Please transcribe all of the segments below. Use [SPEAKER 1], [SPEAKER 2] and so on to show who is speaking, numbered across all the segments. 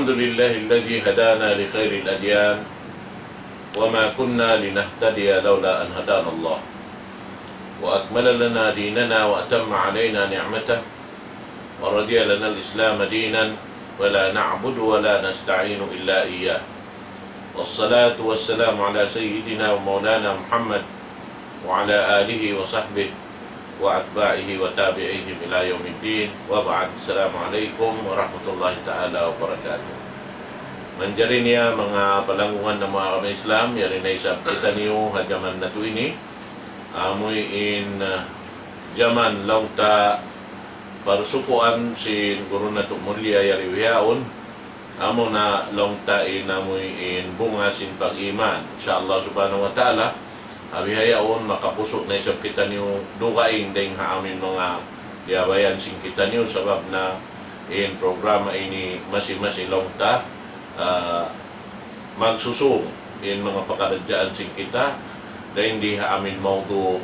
[SPEAKER 1] الحمد لله الذي هدانا لخير الأديان وما كنا لنهتدي لولا أن هدانا الله وأكمل لنا ديننا وأتم علينا نعمته ورضي لنا الإسلام دينا ولا نعبد ولا نستعين إلا إياه والصلاة والسلام على سيدنا ومولانا محمد وعلى آله وصحبه وأتباعه وتابعيهم إلى يوم الدين وبعد. السلام عليكم warahmatullahi ta'ala wabarakatuh. Manjari niya mga palangungan ng mga kami Islam, yari na isang kita niyo hadyaman na to ini. Amoy in jaman lang ta parusukuan si guru na tumulya yari wihaon. Amo na lang ta inamoy in bunga sin pag-iman. Inshallah subhanahu wa ta'ala. Hayaon makapusok na isang kita niyo dukain dahil amin mga diabayan sing kita niyo sabab na in programa ini masing-masing ta magsusung in mga pakaradyaan sing kita dahil hindi amin maudo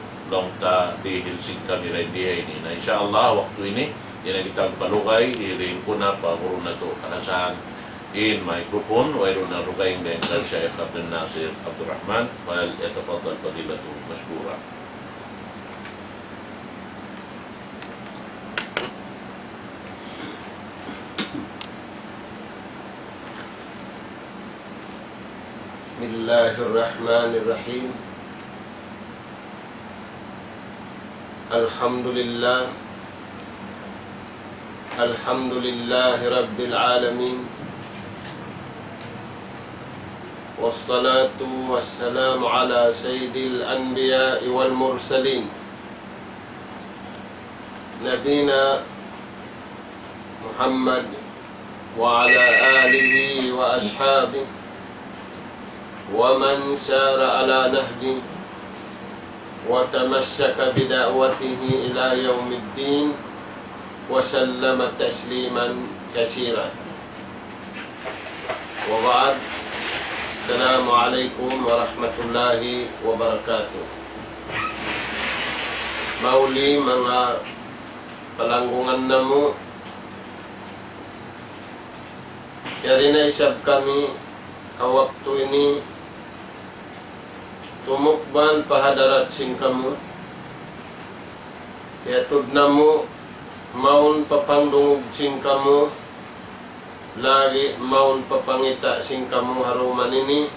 [SPEAKER 1] ta dihil sing kami rin dihay ini na insyaAllah waktu ini yan ang kitang palukay dihirin ko na paguro na to kanasahan in microphone ويرون الرقين بين الشيخ عبد الناصر عبد الرحمن فليتفضل فضيلته مشكورا.
[SPEAKER 2] بسم الله الرحمن الرحيم. الحمد لله رب العالمين والصلاة والسلام على سيد الأنبياء والمرسلين نبينا محمد وعلى آله وأصحابه ومن سار على نهجه وتمسك بدعوته إلى يوم الدين وسلم تسليما كثيرا وبعد. Assalamualaikum warahmatullahi wabarakatuh. Mauli mga palanggungan na mo, yari na isab kami awak to ini tumukban pahadarat sing kamu yatud na mo maun papandungog sing kamu lagi maun papangita sing kamu haruman ini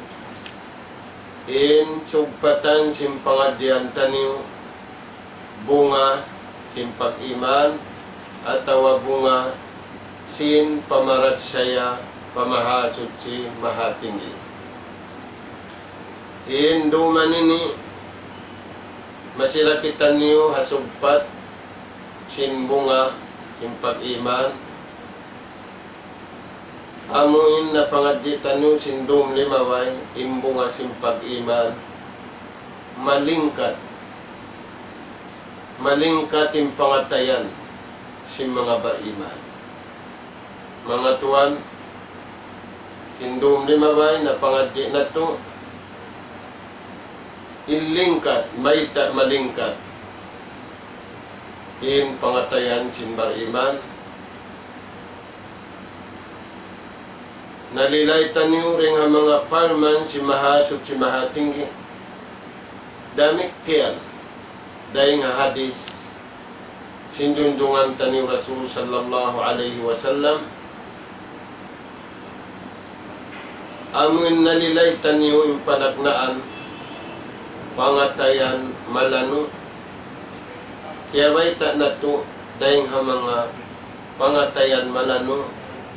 [SPEAKER 2] in sugpatan sim pangadyan taniw bunga sim pag-iman atawa bunga sin pamarat saya pamahasud si mahatinggi in duman ini masirakitan niyo hasugpat sin bunga sim pag-iman amuin na pangaditan nyo sindom limaway imbunga sim pag-iman malingkat im pangatayan sim mga baiman mga tuwan sindom limaway na pangadi na to ilingkat maita malingkat in pangatayan sim baiman nalilaytan niyo rin ang mga parman si mahasot si mahatinggi damik kiyan dahil nga hadis sinjunjungan tani Rasul sallallahu alaihi wasallam amin nalilaytan niyo yung panagnaan pangatayan malano kaya baita na to dahil nga mga pangatayan malano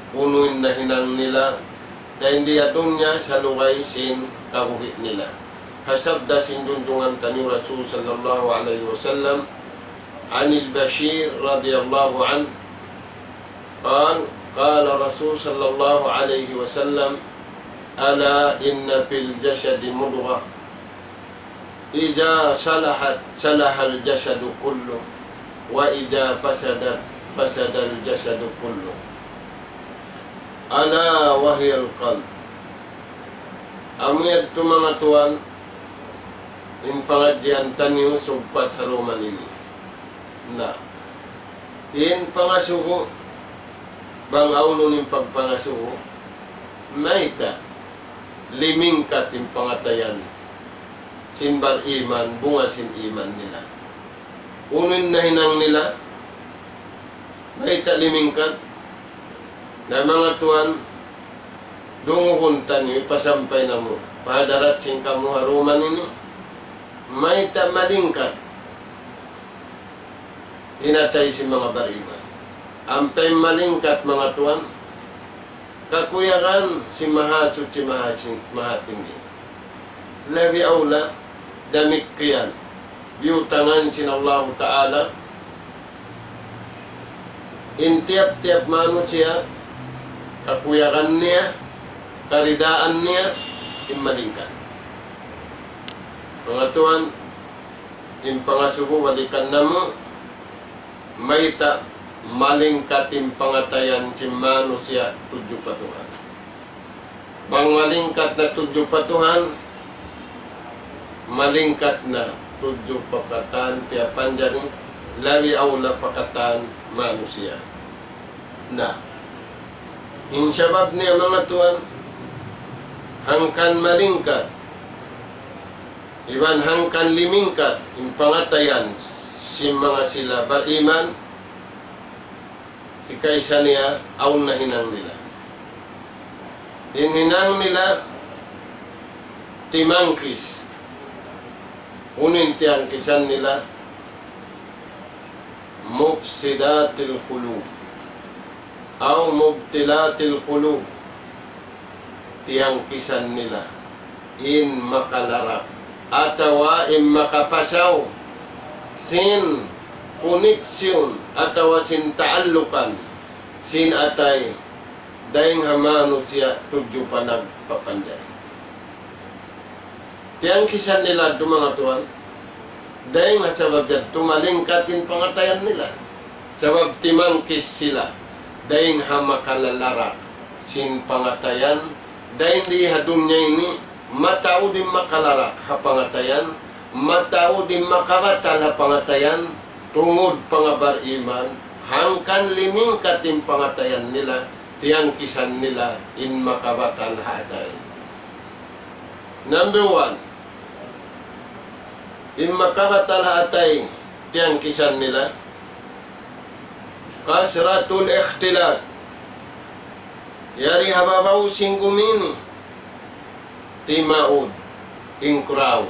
[SPEAKER 2] punuin na hinang nila dahil hindi atong niya sa lugay sin kabuhit nila. Hasabda sinjunjungan tani Rasul sallallahu alaihi wasallam anil Bashir radiyallahu an qala Rasul sallallahu alaihi wasallam ala inna fil jasadi mudghah idza salahat salahal jasadu kullu wa idza fasadat fasadal jasadu kullu ala wahiyal qalb. Amiyad to mga tuwan in pangadyan taniw sugpat haruman ini na in pangasuko bang aulo ning pagpangasuko maita limingkat yung pangatayan sinbar iman bunga sin iman nila unin na hinang nila maita limingkat na mga tuan dunguhuntan nyo ipasampay na mo padarat sin kamu haruman ini maita malingkat hinatay si mga bariman ampay malingkat mga tuan kakuyakan si mahatsut si mahatinggi labi aula damik kiyan biutangan sin Allah Ta'ala in tiap-tiap manusia kakuyakan niya karidaan niya imalingkat mga tuan in pangasubo walikan namo maita malingkatin pangatayan si manusia tujuh patuhan. Bang malingkat na tujuh patuhan, malingkat na tujuh pakatan tiapan jani, lawi aula pakatan manusia. Nah, insabab niya mga tuan, hangkan malingkat, iban hangkan limingkat, yung pangatayan si mga sila beriman, ikaysa niya aun na hinang nila. Hinang nila timangkis. Unin tiyangkisan nila mufsidatil qulub aw mubtilatil qulub. Tiyangkisan nila in makalarap atawa in makapasaw sin koneksyon atawa sin taallukan sin atay daing hamano siya tudyo pa nagpapanday. Tiyang kisan nila mga tuwan daing sabab yan tumalingkatin pangatayan nila sabab timangkis sila daing hamakalalara sin pangatayan daing di hadunya ini matao din makalarak ha pangatayan matao din makabatal ha pangatayan tungod pangabar iman hangkan limingkat yung pangatayan nila tiyang kisan nila in makabatal haday. Number 1, in makabatal haday tiyang kisan nila kasratul ikhtilat yari hababaw singgumini timaud in crowd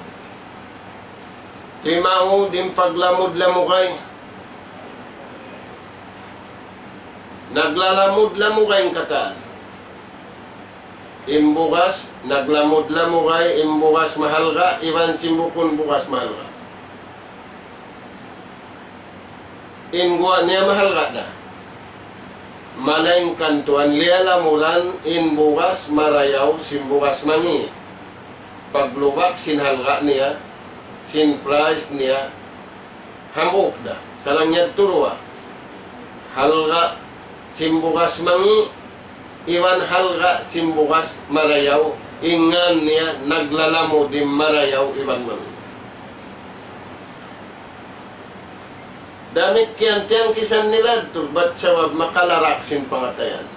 [SPEAKER 2] timaud in paglamud-lamukay. Naglalamud-lamukay kata. Imbukas, naglamud-lamukay, imbukas mahal ka, iban simbukun bukas mahal ka. Ingwa niya mahal ka da. Malaing kantuan liya lamulan, inbukas marayaw, simbukas mangi. Paglubak, sinhalga niya, sin price niya hamuk dah salangnya turwa halga simbukas mangi iwan halga simbukas marayaw ingan niya naglalamu di marayaw iwan mangi damit kian tiang kisan nila turbat sawab makalarak sin pangatayan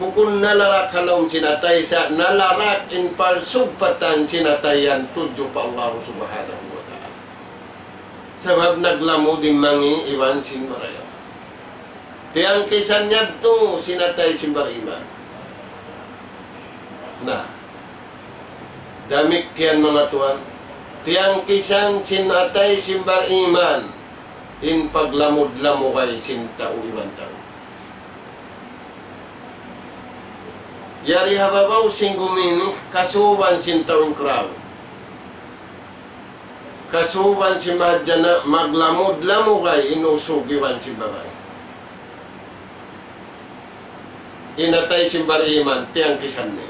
[SPEAKER 2] bukun nalarak halom sinatay sa nalarak in parsubpatan sinatayan tujuh pa Allah subhanahu wa ta'ala sabab naglamu di mangi iwan sin marayaw tiyang kisan niya to sinatay sin bariman nah damik kian mga tuan tiyang kisan sinatay sin bariman in paglamud-lamu kay sin tao iwan tao yari hababaw singgumini kasuban sin taong kraw kasuban si mahadjana maglamud-lamu kay inusugiwan si babay inatay si bariman tiyang kisan niya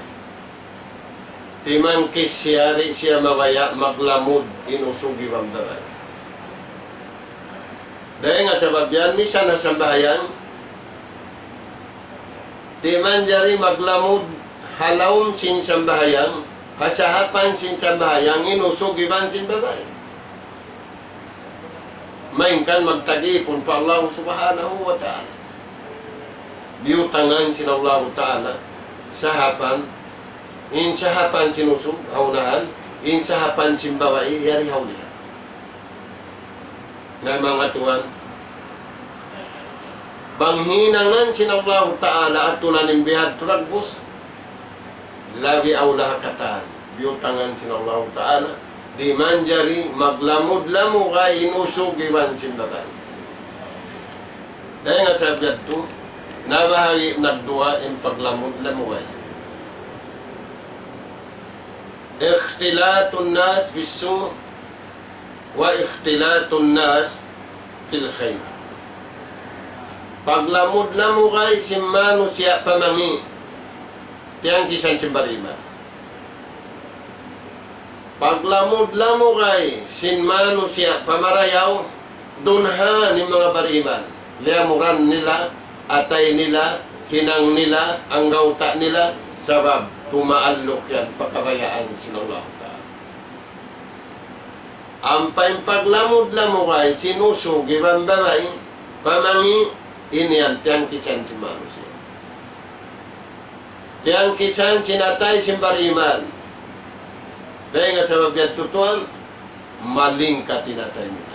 [SPEAKER 2] timangkis siyari siya mawaya maglamud inusugiwan babay dahil nga sabab yan misan na sambahayan di man jari maglamud halawon sin sambahayang hasahapan sin sambahayang inusugiban sin babay mainkan magtagipon pa Allah subhanahu wa ta'ala biutangan sin Allah ta'ala sahapan, in sahapan sinusog, haunahan, in sahapan simbawai, yari haulihan. Na mga tuwan, banghinangan sinallahu ta'ala at tulaning bihad turagbus, labi awlah kataan, biutangan sinallahu ta'ala, di manjari maglamud-lamu ka inusog iwan simbawai. Dahil nga sa biyad to, nabahagi nagdua in paglamud-lamu ay. Ikhtilatun nas bisu wa ikhtilatun nas fil khair. Paglamud-lamu kay simmano siya pamangi tiyang kisan simbarima. Paglamud-lamu kay sinmano siya pamarayaw dunha ni mga bariman. Liamuran nila, atay nila, hinang nila, ang gauta nila, sabab tumaalok yan, pagkabayaan sinallahu ta'ala. Ang paglamud-lamu kay sinusog, ibang babay, pamangi, iniyan, tiyang kisan si Manusia. Tiyang kisan sinatay simbariman. Dahil nga sabab yan tutuan, maling ka tinatay nila.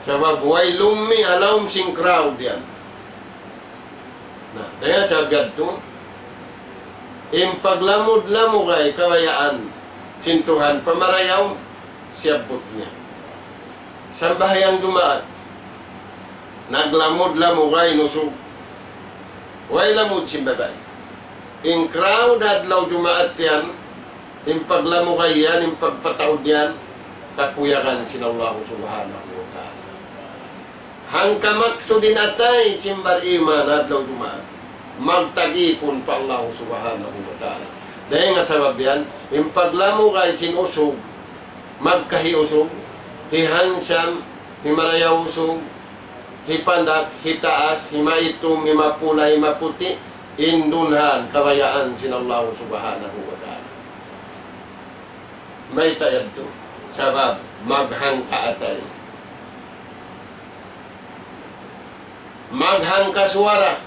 [SPEAKER 2] Sabab way lumi alawm sing crowd yan. Dahil sabab yan to, impaglamud-lamu kay kawayaan, sintuhan, pamarayaw, siyabot niya. Sambahayang dumaat, naglamud-lamu kay nusog, way lamud simbabay. In crowd hadlaw dumaat yan, impaglamu kay yan, impagpataod yan, kapuyakan sinallahu subhanahu wa ta'ala. Hangkamak din atay simbar iman hadlaw dumaan. Magtagipon pa Allah subhanahu wa ta'ala. Dahil nga sabab yan, impaglamu kay sinusog, magkahiusog, hihansam, himarayausog, hipandak, hitaas, himaitum, himapula, himaputi, indunhan, kawayaan sinallahu subhanahu wa ta'ala. May tayad to, sabab maghangka atay. Maghangka suara,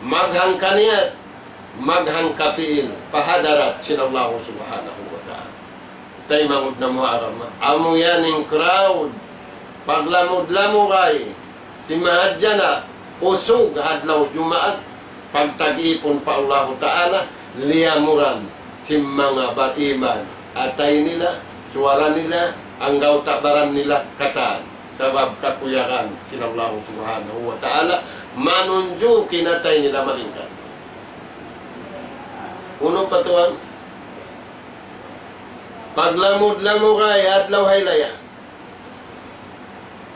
[SPEAKER 2] maghangka niyat, maghangka piil, pahadarat sinallahu subhanahu wa ta'ala. Tay mangud na muharram. Amo yan yung crowd, paglamud-lamu kay, si mahadjana, usog hadlaw jumaat, pagtag-ipon pa Allah ta'ala, liyamuran si mga batiman, atay nila, suara nila, ang gautabaran nila kataan. Sabab kakuyakan sinallahu subhanahu wa ta'ala, manunju kinatay nila malingkan. Unong patuan, paglamud-lamu kay adlaw haylaya,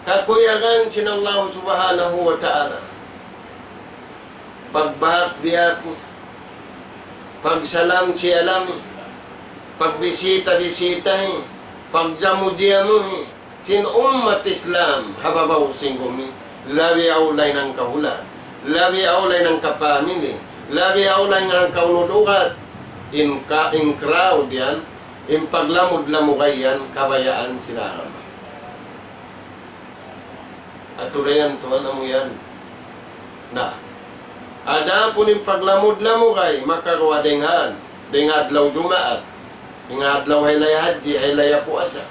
[SPEAKER 2] kakuyakan sinallahu subhanahu wa ta'ala, pagbahak biyako, pagsalam si alami, pagbisita-bisitahi, pagjamu-jamuhi, sin ummat Islam, hababaw singgumi, labi aulay ng kahula, labi aulay ng kapamili, labi aulay ng kaunudukat, in crowd yan, in paglamud-lamu kay yan, kabayaan sila. At tulayan to, ano mo yan? Na, ada po yung paglamud-lamu kay, makagawa denghan, dengadlaw dumaat, dengadlaw haylaya hadji, haylaya puasa.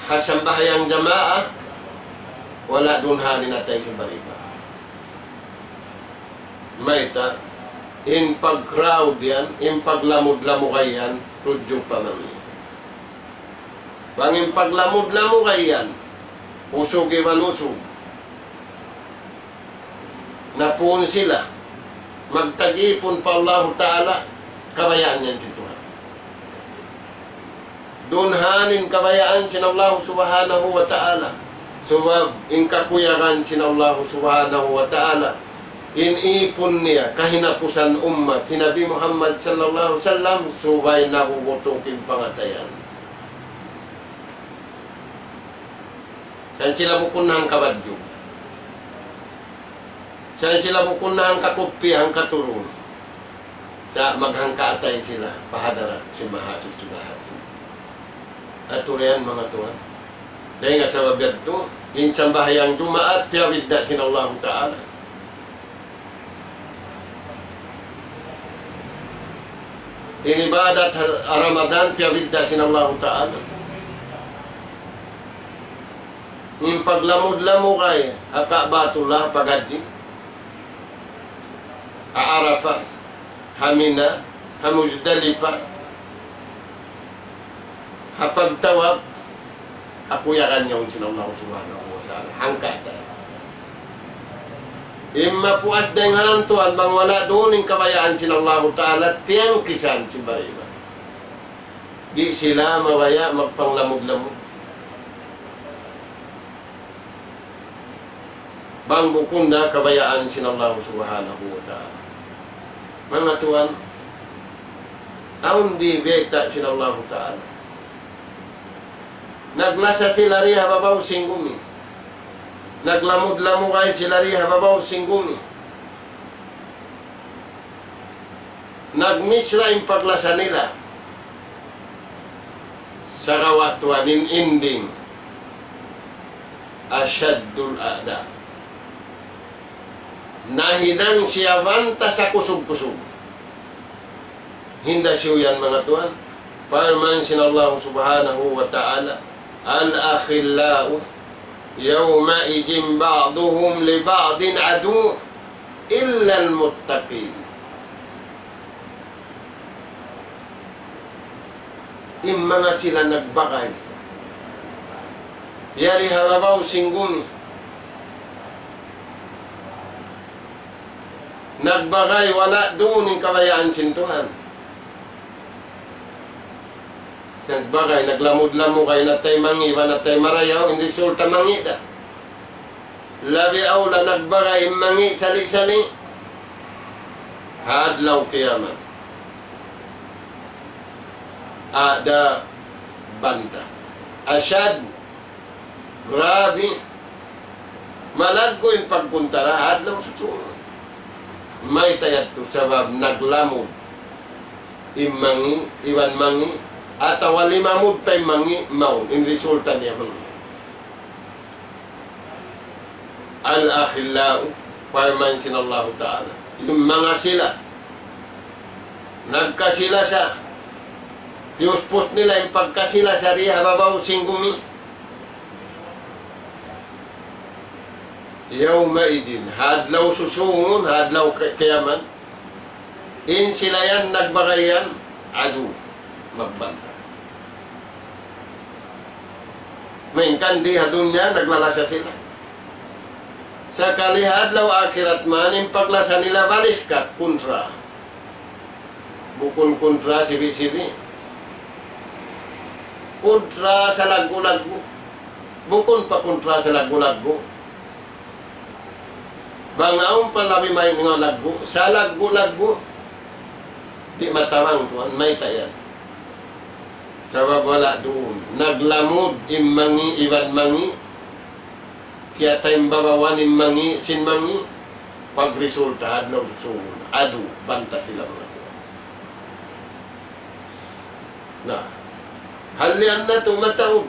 [SPEAKER 2] Hasambahayang jamaah, wala dunhanin natay sa bariba. Mayta, in pag-crowd yan, in paglamud-lamu kay yan, tudyong pamami. Bang in paglamud-lamu kay yan, usog iban usog. Napuon sila, magtag-ipon pa Allah ta'ala, kabayaan yan si Tuhan. Dunhanin kabayaan sinallahu subhanahu wa ta'ala. Subab in kakuyakan sinallahu subhanahu wa ta'ala. Inipon niya kahinapusan ummat. Hinabi Muhammad sallallahu alaihi wasallam, subay nakukutukin pangatayan. Saan sila bukunahang kabadyo? Saan sila bukunahang kakupi ang katurun? Sa maghangkaatay sila, pahadarat si Mahatid Tuhan. At tulayan mga tuwan. Dahil nga sa wabiyad to, yung sambahayang dumaat, piyawid na sinallahu ta'ala. Inibadat Ramadan piyabidda sinallahu ta'ala. Yung paglamod-lamo kay Akabatullah pagaddi. Arafa, Hamina, Hamuzdalifa, Hapagtawab, akuyakan niya yung sinallahu subhanahu wa ta'ala. Hangkata. Imma puas deng hantuan bang wala doon yung kabayaan sinallahu ta'ala tiyang kisan si Bariba. Di sila mawaya magpanglamod-lamod. Bang bukunda kabayaan sinallahu subhanahu wa ta'ala. Mga tuan, aun di beta sinallahu ta'ala. Naglasa sila riha babaw singgumi. Naglamod-lamo kayo sila riha babaw singgumi. Nagmisra yung paglasa nila. Sa kawatuanin inding. Asyaddul a'da. Nahinang siya vanta sa kusog-kusog. Hinda siyo yan mga tuan. Parman sinallahu subhanahu wa ta'ala. Al-akhillau yawma'idin ba'duhum li ba'din adu illa al-muttaqin. Mga sila nagbakay. Yari halabaw singguni. Nagbakay wala doon yung kabayaan sintuhan. Nagbakay, naglamod-lamo kayo na tayo mangiwa na tayo marayaw, hindi sulta mangida. Labi awla nagbakay mangi sali-sali. Hadlaw kiyaman. Ada banta. Asyad. Grabe. Malagko yung pagpuntara, hadlaw susunod. May tayat to sabab naglamod. Imangi, iwan mangi, at wali mamud pa'y mangi, maun. In resulta niya mangi. Al-akhillau, parman sinallahu ta'ala. Yung mga sila, nagkasila sa, yuspos nila yung pagkasila sa riha babaw singgumi. Yawmaidin, hadlaw susungon, hadlaw kayaman. In sila yan, nagbakayan, adu, magbanta. May kandi hadun niya, naglalasa sila. Sa kalihadlaw akhirat man, yung paglasa nila, balis ka, kontra. Bukon kontra, sibi-sibi. Kontra sa lagu-lagu. Bukon pa kontra sa lagu-lagu. Bangaon pa labi may mga lagu. Sa lagu-lagu, di matawang tuan, may tayan. Sabab wala doon. Naglamod imangi, iwan mangi. Kaya tayong babawan imangi, sinmangi. Pagresulta, adlaw susunod. Adu, banta sila mga tuan. Na, halian na tumataog.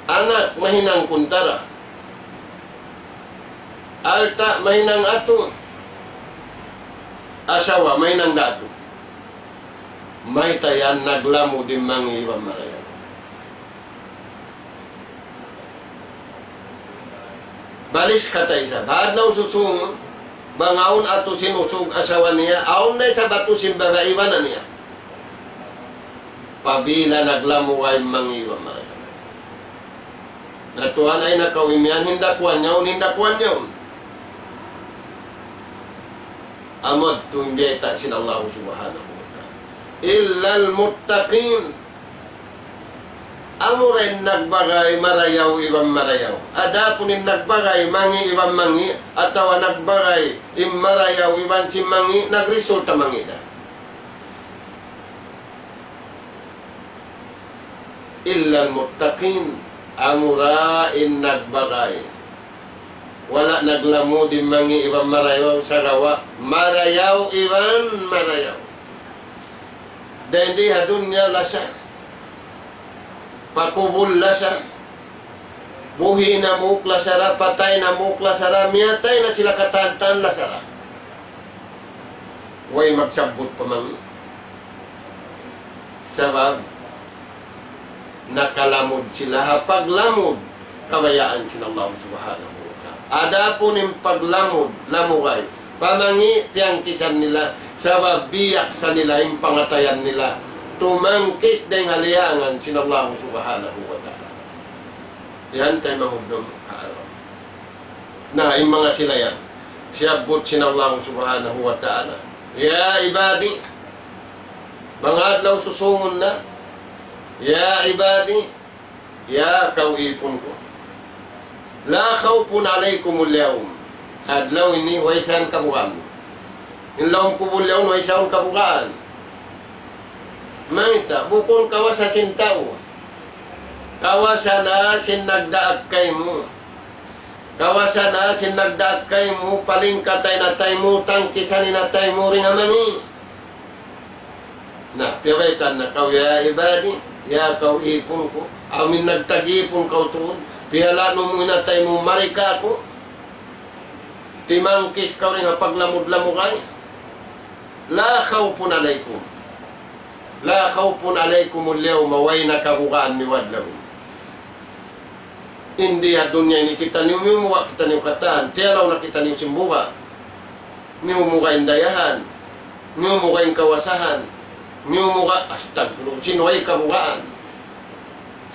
[SPEAKER 2] Anak, mahinang kuntara. Alta, mahinang ato. Asawa, mahinang dato. May tayan, naglamo din mga ibang marayan. Balis ka tayo sa bahadlaw susungon, bangaon ato sinusog asawa niya, aon na sa bato simbagaiwan na niya. Pabila naglamo kay mga ibang marayan. Natuhan ay nakawimian, hindakwan niyaon, hindakwan niyaon. Amad tunjeta sinallahu subhanahu wa ta'ala. Illal muttaqin. Amo rin nagbagay marayaw ibang marayaw. Adapunin nagbagay mangi ibang mangi. Atawa nagbagay marayaw ibang simangi. Nagresulta mangi na. Illal muttaqin. Amo rin nagbagay. Wala naglamo din mangi ibang marayaw sa gawa. Marayaw ibang marayaw. Dahil di hadun niya lasa. Pakubul lasa. Buhi na mukla sara, patay na mukla sara, miyatay na sila katantan lasara. way magsabot pa man. Sabab, nakalamod sila. Paglamod, kabayaan sila Allah subhanahu wa ta'ala. Ada po ning paglamod, lamugay. Panangi tiyang kisan nila, sabab biyak sa nila, yung pangatayan nila. Tumangkis na yung haliangan sila Allah subhanahu wa ta'ala. Yan tayo mahugdong araw. Na, yung mga sila yan. Siyabot sila Allah subhanahu wa ta'ala. Ya ibadi, mga adlaw susungon na. Ya ibadi, ya kauipon ko. La khawfun alaykumul yawm. Adlaw ini waisan kabukaan. Yung lawang kubulyaw waisan kabukaan. Mangita, bukon kawasa sintaw. Kawasa na sinagdaag kay mo. Kawasa na sinagdaag kay mo, paling katay na tay mo, tangkisan na tay mo rin amani. Na, piyabaitan na kaw, ya ibadi, ya kaw ipon ko. Amin nagtag-ipon kaw tuod. Piyalano mo na tay mo, marika ko. Timangkis kaw rin paglamod-lamukay. La khawfun alaykum. La khawfun alaykum ul-yawma way nakabukaan ni wadlaw. Hindi ya dunya ini kita niyo muwa kita niyo kataan. Tialaw na kita niyo simbuka. Niyo muka indayahan. Niyo muka kawasahan. Niyo muka astagfirullah. Sinuway kabukaan.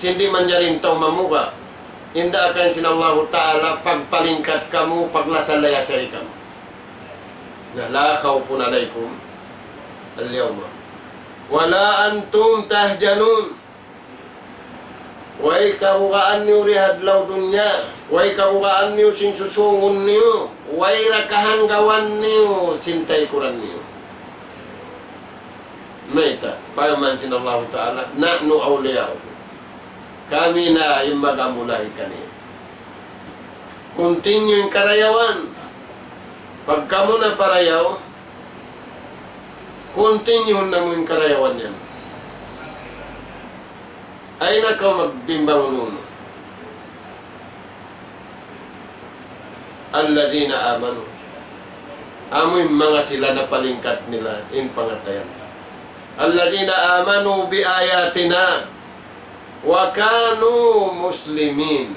[SPEAKER 2] Sindi man niya rin taw mamuka. Inda akan sinallahu ta'ala pagpalingkat kamu, paglasalaya sa kamu. Na la khawfun alaykum al-yawma. Wala antum tahjanun. Way kabukaan niyo rihadlaw dunya. Way kabukaan niyo sinsusungon niyo. Way rakahanggawan niyo sintay kuran niyo. Mayta, payaman sinallahu ta'ala, na'nu awliyaw. Kami na yung magamulay kanina. Continue yung karayawan. Pag kamo na parayaw, continue na mo yung karayawan yan. Ay nakaw magbimbang nuno. Alladhina amanu. Amoy mga sila na palingkat nila in pangatayan. Alladhina amanu bi ayatina wa kanu muslimin.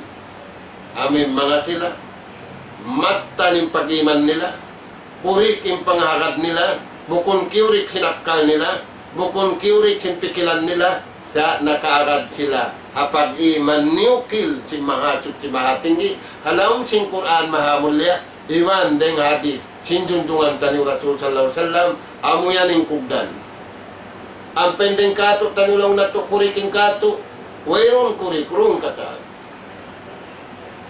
[SPEAKER 2] Amin mga sila. Matta ng pag-iman nila. Purik yung panghakat nila. Bukon kiurik sinakal nila. Bukon kiurik sinpikilan nila. Sa nakaagad sila. Hapag iman niukil si mahasut si mahatinggi. Halaong sin Quran mahamulya. Iwan deng hadis. Sinjuntungan tani Rasul sallallahu alaihi wasallam. Amo yan yung kugdan. Ang pendeng kato tanulong natukuriking kato. Wayron kurikulong kata.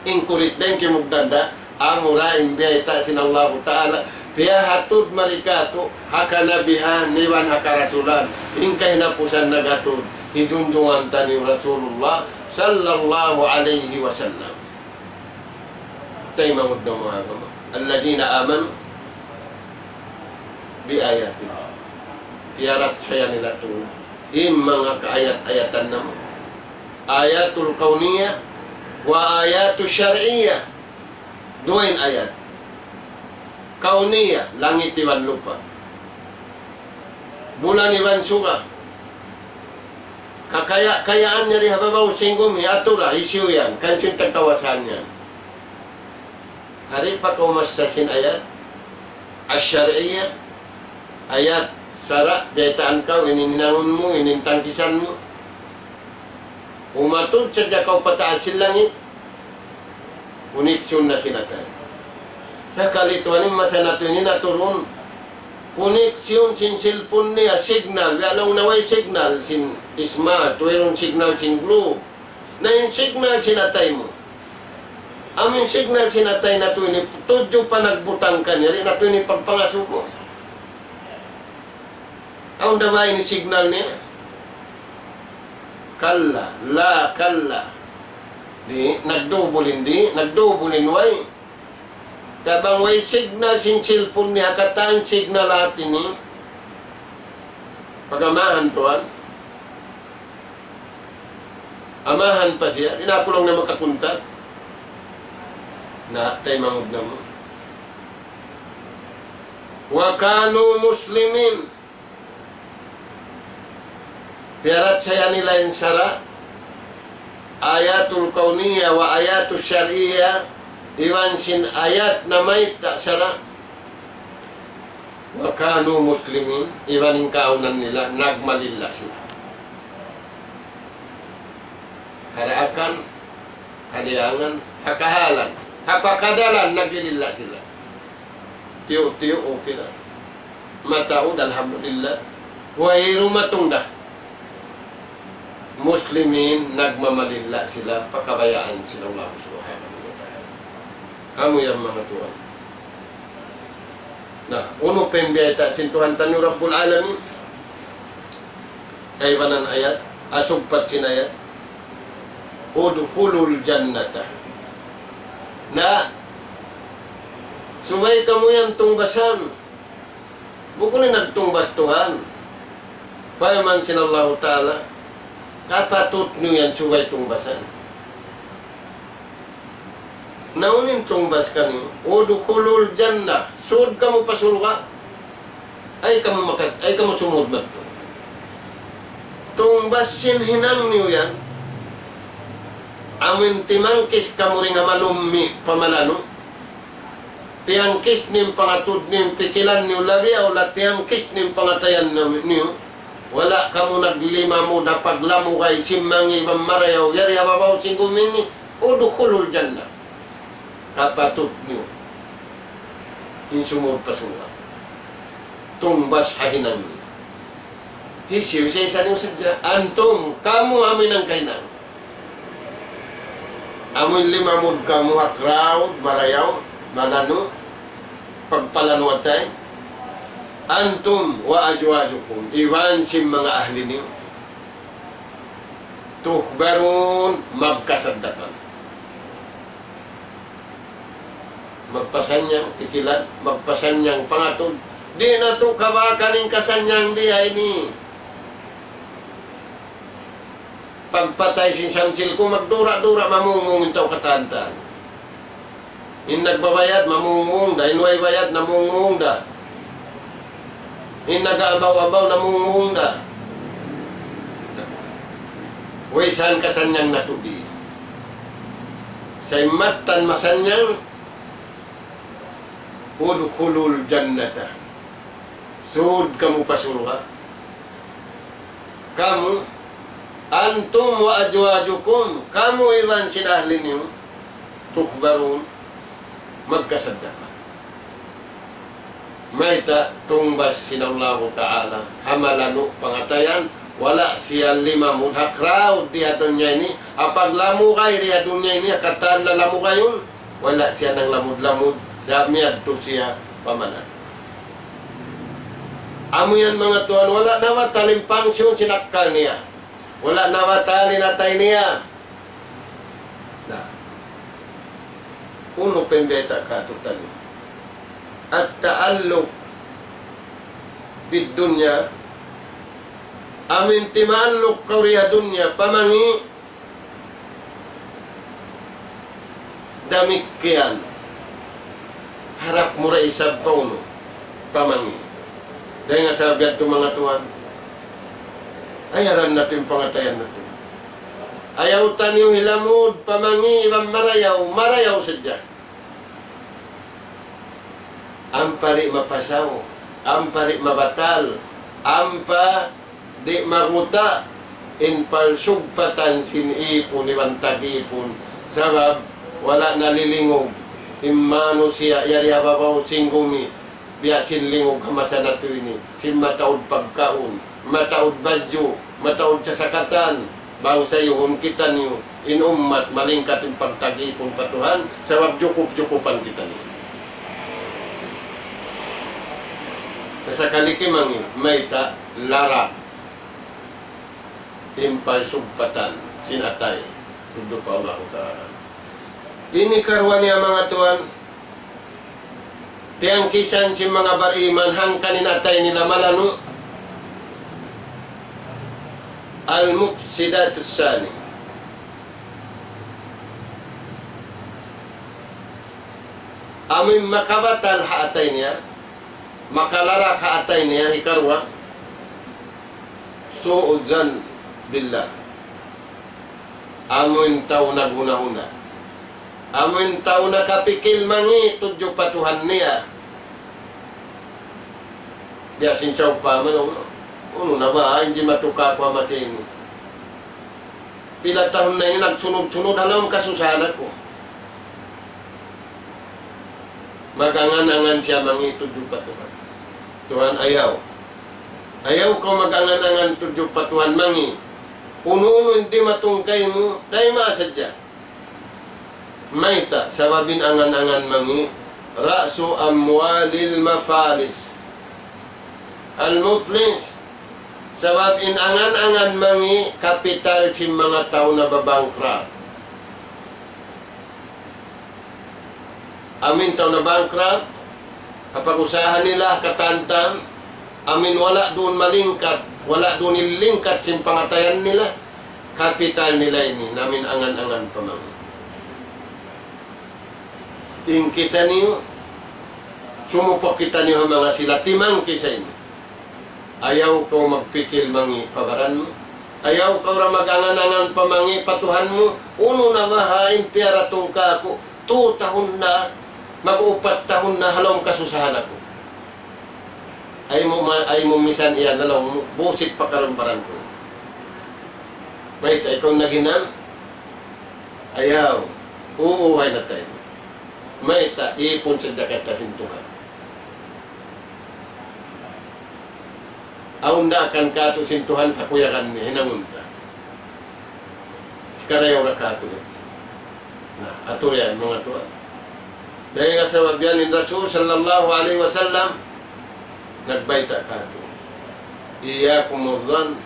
[SPEAKER 2] Ingkurit din kimugdanda. Amura inday ta sinallahu ta'ala. Piya hatud marikato. Hakalabihan niwan hakarasulan. Ingkay na pusan nagatod. Hidunjungan tani Rasulullah sallallahu alaihi wasallam. Tayo mamud na mga kama. Alladina aman bi ayatin. Tiyarat saya nila ito. Mga kaayat-ayatan naman. Ayatul kauniyah wa ayatul syar'iyah. Dua ayat. Kauniyah, langit iwan lupa. Bulan iwan suka. Kakayaan niya rin hababaw singgum atura, isyu yan. Kansyon tagkawasan yan. Hari pa kumasasin ayat. Asyar'iyah. Ayat sara, daytaan kau, ininangon mo, inintangkisan mo. Umatod sa kau pataasin langit. Koneksyon na sila tayo. Sa kalituan yung masa nato ini naturun. Koneksyon sin cellphone niya, signal. Galong naway signal, sin smart, mayroong signal sin globe. Na yung signal sinatay mo. Amin signal sinatay na ito ini, tudyo pa nagbutang ka niya, rin na ito ini pagpangaso mo. Ang dawa ini signal niya. Kalla, la kalla. Di, nagdubulin way. Kabang way signal sin cellphone niya, kataan signal atin ni. Pagamahan tuan. Amahan pa siya, dinakulong na makakuntat. Na, tayo mangod na mo. wa kanu muslimin. Piarat saya nilai sara ayatul kauniyah wa ayatul syar'iyah iwan sin ayat namay tak sara wa kanu muslimin iwan yung kaunan nila nagmalilla sila. Haraakan, hadiangan, hakahalan, hapakadalan, naglililla sila. Tiyo-tiyo, okay na. Mataod, alhamdulillah. Wahiru matungda. Muslimin, nagmamalilla sila, pakabayaan sila Allah subhanahu wa ta'ala. Amo yung mga tuwan. Nah, uno pembeta, sintuhan tanyo Rabbul Alamin. Kaibanan ayat, asugpat sinayat. Udkhulul jannata. Na sumay kamo yan tungbasan. Bukun na nagtungbas Tuhan. Payaman sinallahu ta'ala. Kapatut nyo yan sumay tungbasan. Naunin tungbas ka niyo. Udkhulul jannah. Sud kamo pasulka. Ay kamo sumud ba ito? Tungbas sinhinang niyo yan. Amin timangkis kamu ring malumi pamalano. Tiangkis nim pangatud nim pikilan niyo labi o la tiangkis nim pangatayan niyo. Wala kamu naglima mo na paglamu kay simmangi mamarayaw yari hababaw singgumini udkhulul jannah. Kapatut niyo. Insumod pasunga. Tumbas hahinan niyo. Hisiw sa isa niyo sadya. Antum, kamu amin ang kainang. Amoy limamud kamu hakraw, marayaw, manano, pagpalano atay. Antum wa ajwajukum, iwan sim mga ahli niyo. Tuhbarun magkasaddakan. Magpasanyang tikilan, magpasanyang pangatod. Di na to kabakaning kasanyang di ay ni. Pagpatay sin samsil ko, magdura-dura mamungong itaw katantan. In nagbabayad, mamungong da. In way bayad, namungong da. In nag-aabaw-abaw, namungong da. Waysan kasanyang natubi. Sa imatan masanyang, udkhulul jannata. Sud kamu pasulha. Kamu, antum wa ajwajukum, kamu iwan sinahli niyo, tukbarun, magkasadaka. Mayta tungbas sinallahu ta'ala, hamalano pangatayan, wala siya lima mudha crowd diya dunya ini, apag lamu kay diya dunya ini, akataan na lamu kayon, wala siya ng lamud-lamud, sa miyad to siya pamanan. Amo yan mga tuwan, wala naman talimpangsyon sinakal niya. Wala nawatali natay niya. Na. Uno pembeta katutan. At ta'alluq bid dunya. Amin timalluk kauriya dunya. Pamangi. Damikian. Harap mura isab kauno. Pamangi. Dahil nga sabihan ito mga tuwan. Ayaran natin pangatayan natin. Ayaw taniw hilamod, pamangi, ibang marayaw sadya. Ampari mapasaw, ampari mabatal, ampa di maruta, in palsugpatan sinipon, ibang tagipon, sabab wala nalilingog, imano siya, yari hababaw singgumi, biyasin lingog kamasa nato ini, sin mataod pagkaon, mataod badyo, mataod sa sakatan, bangsa yung kita niyo, inummat malingkat yung pagtagipong patuhan, sabab jukup-jukupan kita niyo. Sa kalikimang may ta, lara, impalsugpatan, sinatay, tudo pa Allah Ta'ala. Ini karwan niya mga tuwan, tiyang kisan si mga bariman, hang kaninatay nila malano, al-mufsidatus sani. Amin makabatal haatay niya, makalara ka atay niya hikarwa suudzan billah amun tao naghuna-huna amun tao nakapikil mangi tudyo patuhan niya dia sinsaw pa man na ba hindi matuka ko masin pila tahon na yun nagsunod-sunod alam kasusahan ko magangan-angan siya mangi tudyo patuhan Tuhan ayaw ko magangan-angan tudyo patuhan mangi uno-uno hindi matungkay mo dahil maasadya mayta sababin angan-angan mangi ra'su amwalil mafalis al-muflis sababin angan-angan mangi kapital si mga tao na babangkrap amin tao na bankrupt kapag usahan nila katantang amin wala doon malingkat wala doon ilingkat sin pangatayan nila kapital nila ini namin angan-angan pamang ting kita niyo sumupok kita niyo mga sila timang kisa ini ayaw ko magpikil mangi pabaran mo ayaw ka ora mag-angan-angan pamangi patuhan mo uno na mahain piyara tungka ako 2 tahon na mag-upat tahon na halong kasusahan ako ay mo misan iyan halong busit pa karambaran ko may ikaw naginam ayaw uuhay na tayo may ipon sa dakat kasintuhan aunda akan kato sintuhan kakuyakan ni hinangunta karayaw na kato na ato yan mga tuwa dahil nga sa wabyan ni Rasul sallallahu alaihi wasallam nagbayta kato iyakum udhan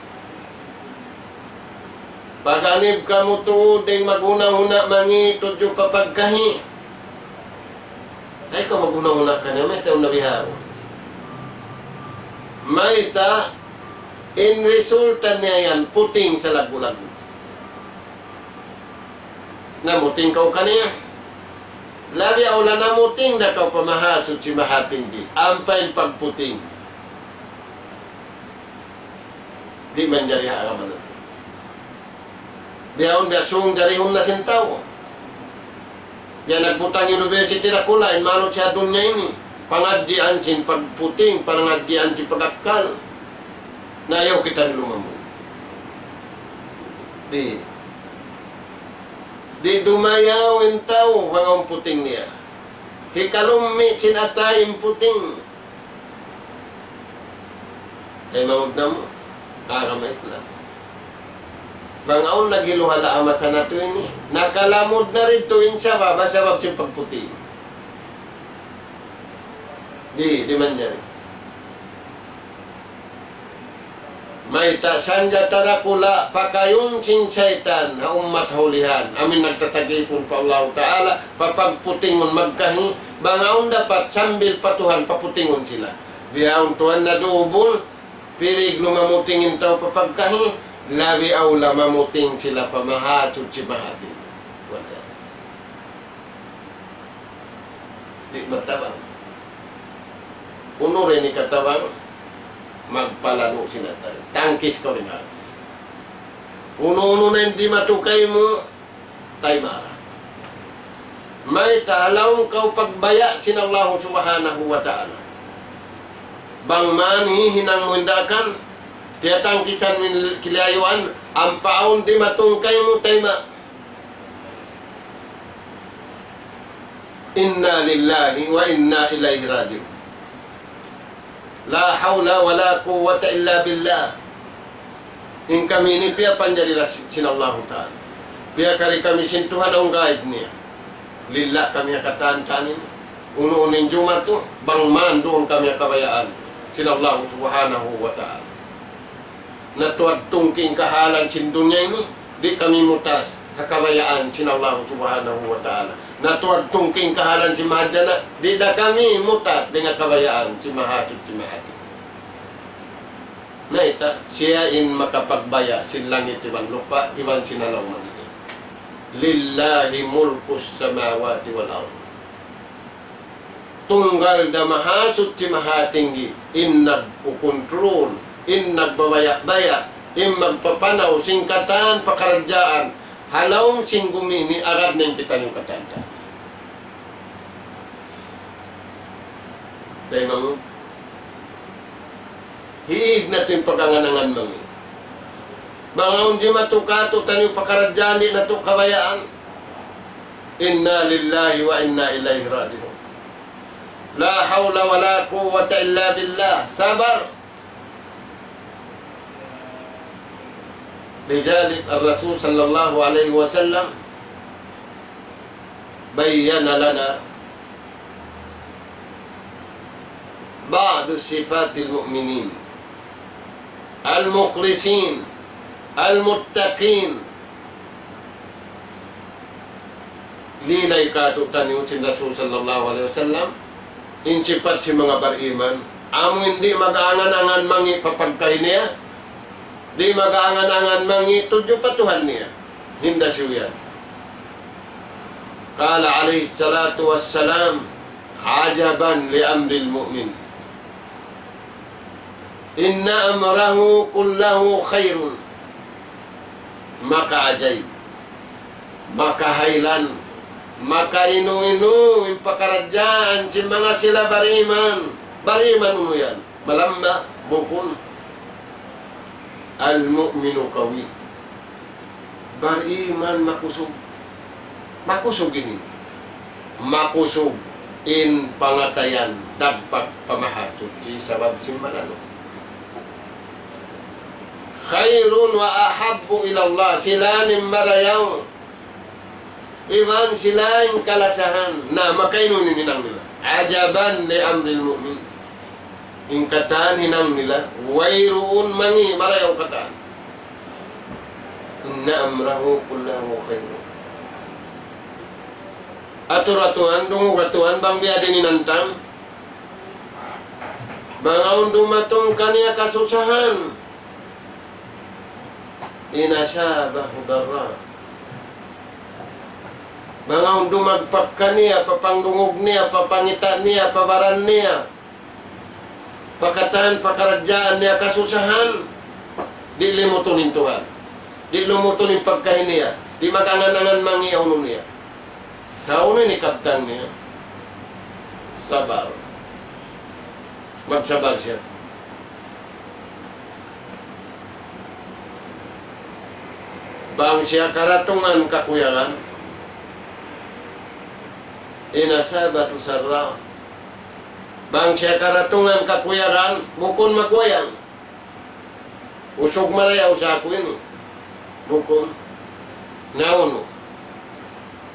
[SPEAKER 2] paganib ka mo tuod ding maguna-huna mangi tudyo papagkahi ay ka maguna-huna ka na may taong nabihaw may ta in resulta niya yan puting sa lagu-lagu namuting kau kaniya labi aula namuting na kau pamahasod si mahating di ampain pagputing di man jari haraman diyaon biasong jarihon na sintaw diya nagbutang university na kulain manot siya dunya ini pangaddian sin pagputing pangaddian sin pagakal na ayaw kita lumamon di dumayaw in tao wangong puting niya hikalumi sinatay in puting ay mawag na mo karamay lang bangaon nagiluhala amasa na to ini nakalamod na rin tuwin siya babasabab siya pagputing di man yan may tasanja tarakula pakayon sin syaitan ha umat haulihan amin nagtatagipon pa Allah Ta'ala papagputingon magkahi bangaon dapat sambil patuhan paputingon sila biyaon tuhan na doobon pirig lumamutingin tao papagkahi labi aula mamuting sila pamahatod si mahatin wala di matabang uno rin ikatabang magpalano sinatari. Tangkis ko rin ha. Uno-uno na hindi matukay mo, tayo mara. May tahalawang kau pagbaya sinallahu subhanahu wa ta'ala. Bang mani hinang mundakan, tiyatangkisan min kilayuan, ang paon di matungkay mo, tayo ma. Inna lillahi wa inna ilaihi raji'un. La hawla wa la quwwata illa billah. In kami ni pia panjari sinallahu ta'ala. Pia kari kami sintuhan ang guide niya. Lillah kami katan-tanin. Uno-unin Jumat to, bangman doon kami kabayaan. Sinallahu subhanahu wa ta'ala. Natuad tungking kahalan sin dunya ini, di kami mutas kakabayaan sinallahu subhanahu wa ta'ala. Natuad tungking kahalan si Mahadana, di na kami mutas dengan kabayaan si Mahasud si Mahadana. Na ita, siya in makapagbaya sin langit iwan lupa, iwan sinalaw manili. Lillahi mulkus samawati wal ardh. tunggal da mahasud si mahatinggi in nagkukontrol, in nagbabaya-baya, in magpapanaw, singkatan, pakaradyaan, halawng singgumini, arad na yung kita yung katanda. Dahil mga hiig natin pagkanganangan mga mga hindi matukato tanyo pakaradyaan, di na ito kabayaan. Inna lillahi wa inna ilaihi raji'un. La hawla wa la quwwata illa billah. Sabar. Lidalik al-Rasul sallallahu alaihi wasallam bayyana lana ba'du sifatil mu'minin al-mukhlisin al-muttaqin. Linay katutan yung sin Rasul sallallahu alaihi wasallam insipat si mga bariman amo hindi mag-aangan-angan mangi papagkay niya, di mag-aangan-angan mangi tudyo patuhan niya, hinda siya. Kala alaihi salatu wassalam ajaban li amril mu'min inna amrahu kullahu khairun. Maka ajaib, maka haylan, maka inu-inu yung pakaradyaan si mga sila bariman. Bariman mo yan, malamba, bukol. Al-mu'minu kawi, bariman makusog. Makusog ini, makusog in pangatayan dagpag pamahatod si sabab simbalano. Khairun wa ahabbu ilallah, sila ni marayaw. Iban sila yung kalasahan na makainunin ninang nila. Ajaban li amril mu'min. Yung kataan hinang nila, wayruun mangi, marayaw kataan. Inna amrahu kullahu khairun. Atur-atuan, dungo katuan, bang biadin ninantang. Bangaw dumatong kaniya kasusahan. Inasabahu darra. Mga dumagpak ka niya, papangdungog niya, papangita niya, pabaran niya, pakatahan, pakaradyaan niya, kasusahan, di limutunin tuhan, di lumutunin pagkahin niya, di maganganangan mangiyaw nun niya. Sa una ni kaptan niya, sabar. Magsabar siya. Bang siya karatungan kakuyangan, inasabatu sarra. Bang siya karatungan kakuyangan, bukon magwayang. Usog marayaw sa ako yun. Bukon. Nauno.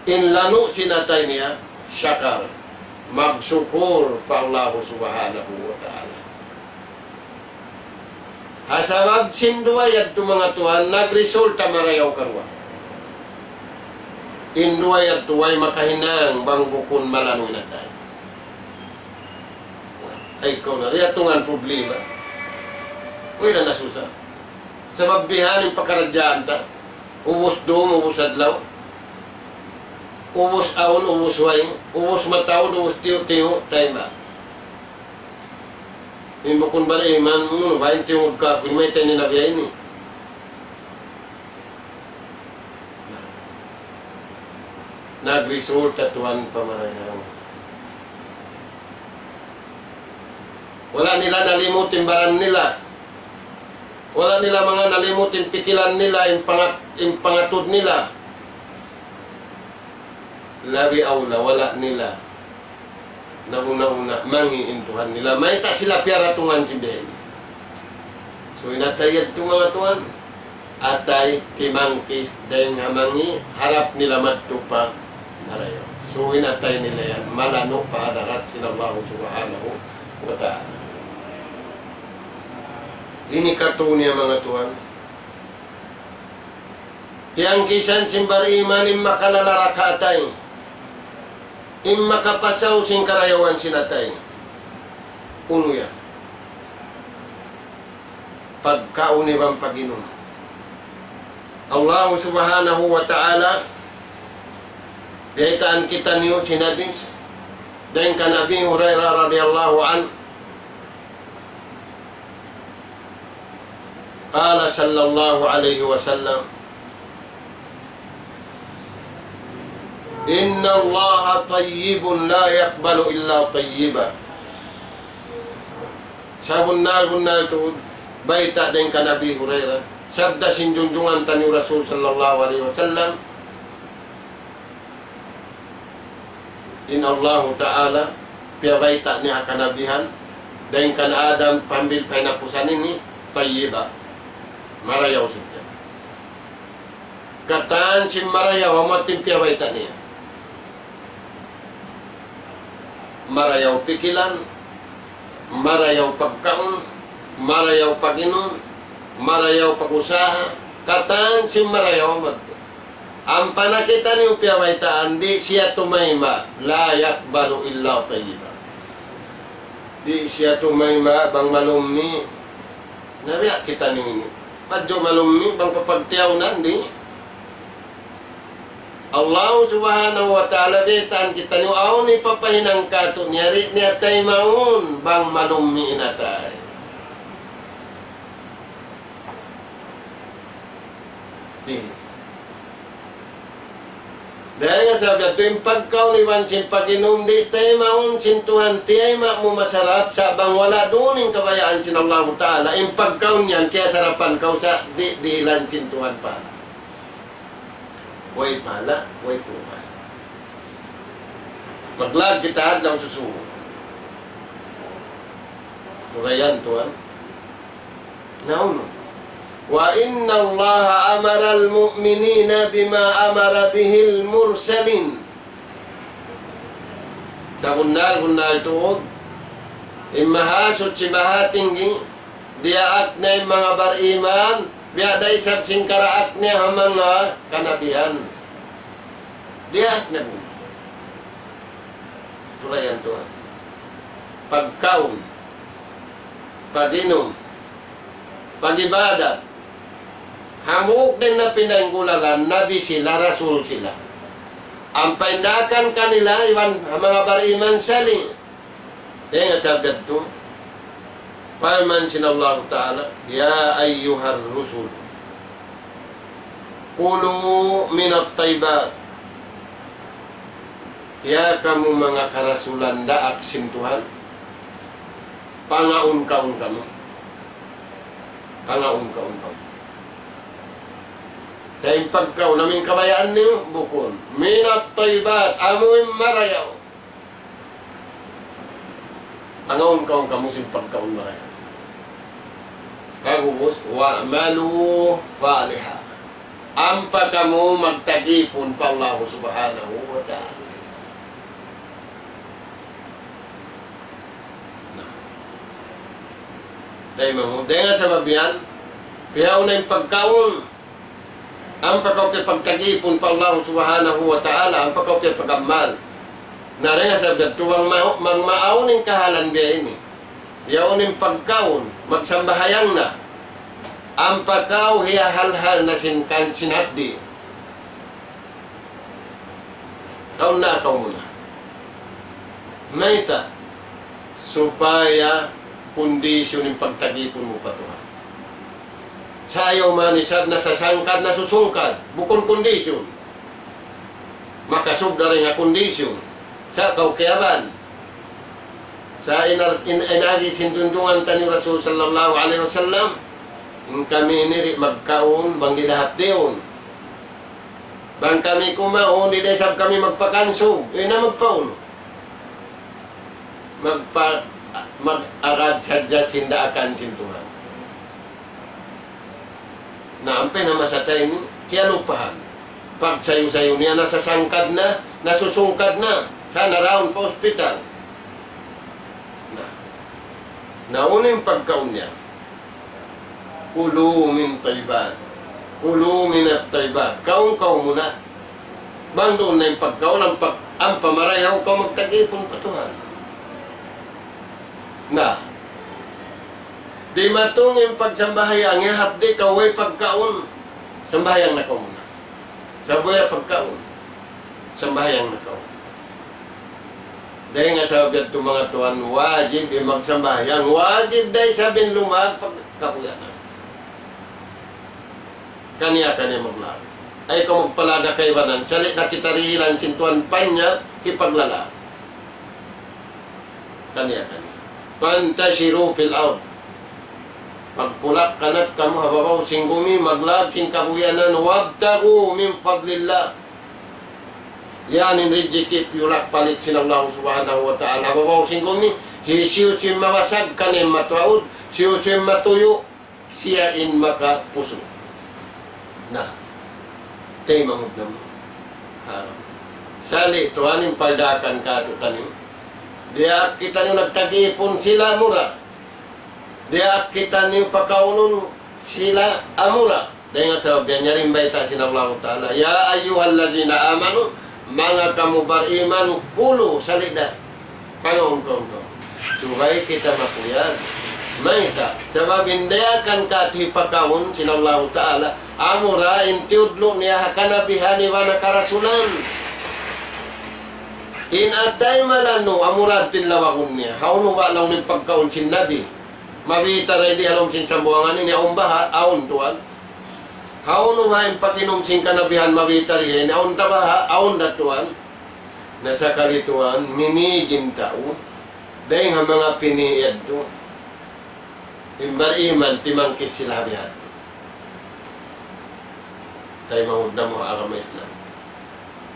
[SPEAKER 2] Inlano sinatay niya, syakar. Magsukur pa Allah subhanahu wa ta'ala. Hasabab sinduay at mga tuhan, nagresulta marayaw karwa. Induay at tuway makahinang bangbukon malanoy na tayo. Ay ikaw na, riyatungan problema. Uy na nasusa. Sabab bihanin pakaradyaan ta. Ubos doon, ubos adlaw. Ubos aon, ubos way. Ubos mataon, ubos tiyo-tiyo, tayo ba? Yung bukon ba na iman mo, bayan tiyong ka, kung may tayo ninabiyay ni. Nag-result at tuwan pamarayaw. Wala nila nalimutin baran nila. Wala nila mga nalimutin pikilan nila, yung pangatod nila. Labi awla, wala nila. Nauna-una, mangiintuhan nila. May ta sila piaratungan si Ben. So inatayad itong mga tuwan. Atay, timangkis, dahil nga mangi, harap nila matupa, narayo. So inatay nila yan. Malano pa darat sila Allah subhanahu wa ta'ala. Inikato niya mga tuwan. Tiyang kisan simbari imanim makalalarakatay. Makapasaw sing karayawan sinatay. Uno yan. Pagkaunibang Panginoon. Allah subhanahu wa ta'ala, daytaan kita niyo sinadis, Dan kan Abi Hurairah radhiyallahu an qala sallallahu alaihi wasallam Inna Allah tayyibun la yaqbalu illa tayyiba. Sabun na itu baita dan kan Abi Hurairah sabda sinjunjungan tani Rasul sallallahu alaihi wasallam Inna Allah Ta'ala piyabaita ni akanabihan dan kan Adam pambil painapusan ini tayyiba marayaw sudya kataan si marayaw amatin piyabaita niya marayaw pikilan marayaw pagkaon marayaw paginon marayaw pagusaha kataan si marayaw amatin ang panakita ni upiyawaitaan, di siya tumayma, layak baru illa tayyiba. Di siya tumayma, bang malumni. Nabiyak kita ni ini. Padyo malumni, bang papagtiyaw na, di. Allah subhanahu wa ta'ala, betaan kita ni, aw ni papahinang kato, nyari niya tayo maun, bang malumni inatay. Di. Dahil nga sabi na, tuwing pagkaw ni Wansin pag-inom, di tayo maun sintuhan, tiyay mo masarap, sabang wala doon yung kabayaan sin Allah Ta'ala. Yung pagkaw niyan, kaya sarapan kaw sa di ilan sintuhan pa. Way pala, way tumas. Maglag kita daw susunod. Turayan tuan. Nauno. وَإِنَّ اللَّهَ أَمَرَ الْمُؤْمِنِينَ بِمَا أَمَرَ بِهِ الْمُرْسَلِينَ Tabunnal tuod imahasot si mahatinggi diaak na yung mga bariman biada isab sing karaak niya ang mga kanabihan diaak na po tulayan tuan pagkaon pag-inom pag-ibadat hamuk din na pinanggularan, nabi sila, rasul sila. Ang paindakan kanila, iwan, ang mga bariman sali. Kaya nga sabi ito, Paman sinallahu ta'ala, Ya ayyuhar rusul, Kulu minat taybat. Ya kamu mga karasulan daak sintuhan, pangaun-kaun kamu. Pangaun-kaun kamu. Sa pagkaw namin kabayaan niyo, bukon. Minat taybat, amoy marayaw. Pangaon-kaon kamu sa pagkaon marayaw. Kagubos, wa'malu faliha. Ampa kamu magtagipon pa Allah subhanahu wa ta'ala. Dahil mo, dahil nga sa babiyan, pihaw na yung pagkaon. Ang pagkaw kay pagtagipon pa Allah subhanahu wa ta'ala, ang pagkaw kay pagamal. Narin nga sabi, tuwang maaon kahalan biya ini. Yaon yung pagkaon, magsambahayang na. Ang pagkaw hiyahalhal na sinabdi. Kaun na kaw muna. Mayta, supaya kondisyon yung pagtagipon mo pa ito. Sa ayaw manisad na sasangkad na susungkad, bukon kondisyon. Makasubda rin nga kondisyon. Sa kaukiyaban. Sa inagi sintundungan tani Rasul sallallahu alaihi wasallam, kami niri magkaon, bang didahap diyon. Bang kami kumaon, didesab kami magpakansog, na magpaon. Mag-arad sadya sindaakan sintuhan. Naampay na masatay ni, kaya lupahan. Pag sayo-sayo niya, nasasangkad na, nasusungkad na, sana round pa hospital. Nauna yung pagkaon niya. Kulu min taybat. Kulu min at taybat. Kaon-kaon muna. Bang doon na yung pagkaon, ang pamarayaw ka magtagipon patuhan. Di matong yung pagsambahayang, hapdi kaway pagkaon. Sambahayang na ka muna. Sabuya pagkaon. Sambahayang na ka. Dahil nga sa abiyad itong mga tuwan, wajib di magsambayang. Wajib dahil sabing lumag pagkapuyanan. Kaniya maglaro. Ay kung magpalaga kay Banan, salit na kita rihilan sintuan pa niya, ipaglala. Kaniya. Pantashiru fil out. Pagpulak kanat kamu hababaw singgumi, maglag sing kapuyanan, wabtaru min fadlillah. Yan rijikit yurak palit sinallahu subhanahu wa ta'ala. Hababaw singgumi, hisiyo siya mawasag kanin matuaud, siyo siya matuyo, siyain maka puso. Nah, tayo mamugdam. Sali, tuhanin paldakan ka ito tanim. Diya kita nyo nagtag-ipon sila mura. Diya kita nyo pakaunon sila amura. Dahil nga sa biyan niya rin baita sinallahu ta'ala. Ya ayyuhallazina amanu, mga kamu beriman, kulu salida. Pangong-kong. Suhay kita makuyad. Maita, sebab hindi akan kati pakawon sinallahu ta'ala. Amura intiudlo niya hakanabihani wa nakarasulan. In atay malano amura tinlawakon niya. Hauno ba lang ng pagkaon sin nabi. Mabita rin di halong sin sambuangan niya umbaha, aon tuwan. Hauno ba yung pag-inom sin kanabihan mabita rin, aon tabaha, aon datuan. Nasa kalituan, minigin tao. Dahil nga mga piniid to. Iman timangkis sila bihat. Tayo mangudna mo agama Islam.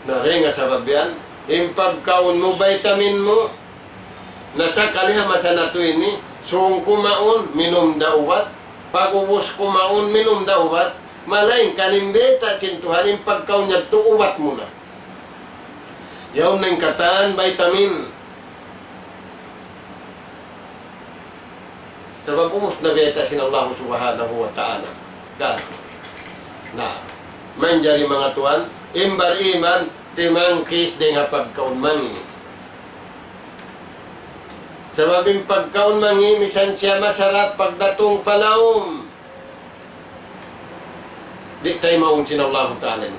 [SPEAKER 2] Naring nga sa babian, yung pagkaon mo, vitamin mo, nasa kaliha masa na to ini, suong kumaon, minum daubat, pag-ubos kumaon, minum daubat, malaing kanimbeta, sintuhan, yung pagkaon niya, tuubat mo na. Yaw ng kataan, vitamin. Sebab umus na beta sinallahu subhanahu wa ta'ala. Kan? Na, manjari mga tuan, imbar iman, timangkis dengan pagkaon mangi. Sebab yung pagkaon mangi, misan siya masarap pagdatong panahon. Di tayo maun sinallahu ta'ala.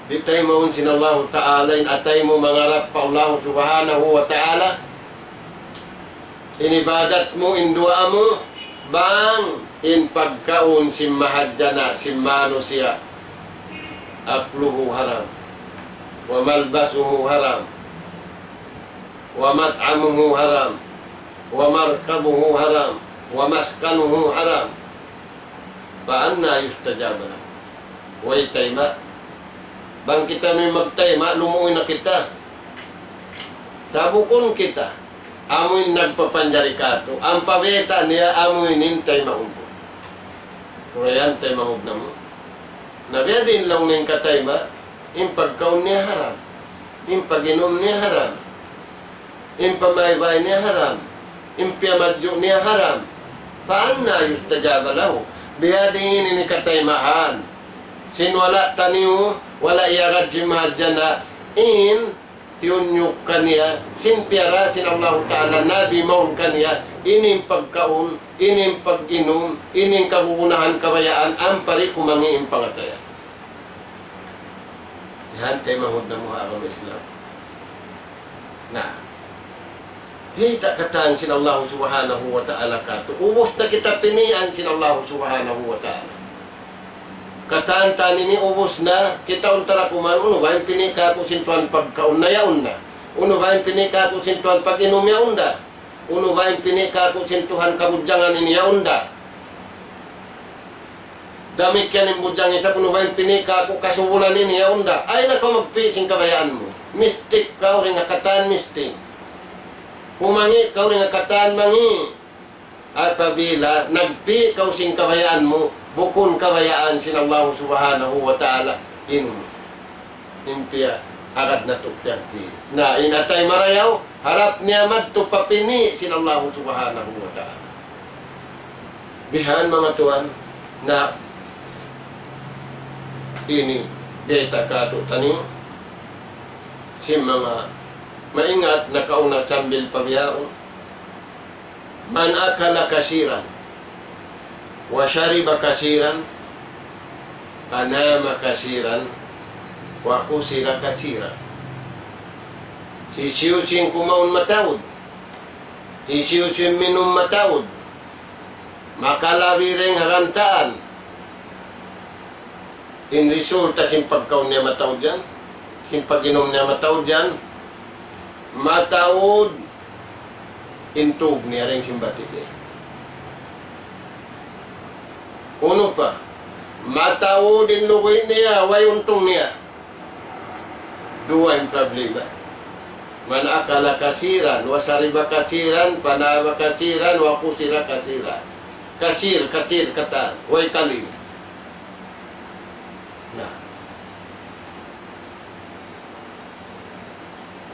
[SPEAKER 2] Di tayo maun sinallahu ta'ala, atay mo mangarap pa Allah subhanahu wa ta'ala. Inibadat mo, indua mo, bang, in pagkaon si mahadjana, si manusia, akluhu haram, wa malbasuhu haram, wa mat'amuhu haram, wa markabuhu haram, wa maskanuhu haram. Paanna yustajabana? Way tayma, bang kita may magtayma, lumuoy na kita. Sabukon kita. Amoy nagpapanjari ka to. Ang pabeta niya, amoy nintay maumbo. Kurayan tayo mahub na mo. Nabiya din lang ng katayma, yung pagkaon niya haram. Yung pag-inom niya haram. Yung pamaybay niya haram. Yung piyamadyo niya haram. Paan na yustajaba lahu? Biya din ini kataymahan. Sinwala taniyo, wala iyagad si mahadjana, in tiyunyuk kaniya, sinpiara sinallahu ta'ala, nabi maun kaniya, ining pagkaon, ining pag-inom, ining kagugunahan kabayaan, ampari kumangiin pangataya. Yan tayo mahod na mga agama Islam. Na, di tak kataan sinallahu subhanahu wa ta'ala kato. Ubos na kita pinian sinallahu subhanahu wa ta'ala. Kataan tani ni ubos na, kita untara kuman, uno ba yung pinika ko sintuan pagkaon na yaon na? Uno ba yung pinika ko sintuan pag-inom yaon na? Uno ba yung pinika ko sintuhan kabudjangan ini yaon na? Damit yan yung budyang isa, uno ba yung pinika ko kasubulan ini yaon na? Ay na ko magpising kabayaan mo. Mistik ka, rin nga kataan mistik. Kumangi, ka rin nga kataan mangi. At pabila, nagpi ka sing kabayaan mo, bukun kabayaan sinallahu subhanahu wa ta'ala inum. Impia, agad na tukyanti. Na inatay marayaw, harap niya magtupapini sinallahu subhanahu wa ta'ala. Bihan mga tuan, na ini, deta kato tani, si mga maingat na kauna sambil pabiyaon, man akala kasiran wa syariba kasiran anama kasiran wa khusira kasira. Hisiusin kumaun matawod. Hisiusin minum matawod. Makalawi ring harantaan. In resulta sin pagkaon niya matawod yan. Sin pag-inom niya matawod yan. Matawod. Intug niya ring simbati niya. Uno pa. Matawod in luwi niya. Way untong niya. Dua yung problema. Man akala kasiran, wasariba kasiran, panama kasiran, wakusira kasiran. Kasir kata, way kalim. Nah.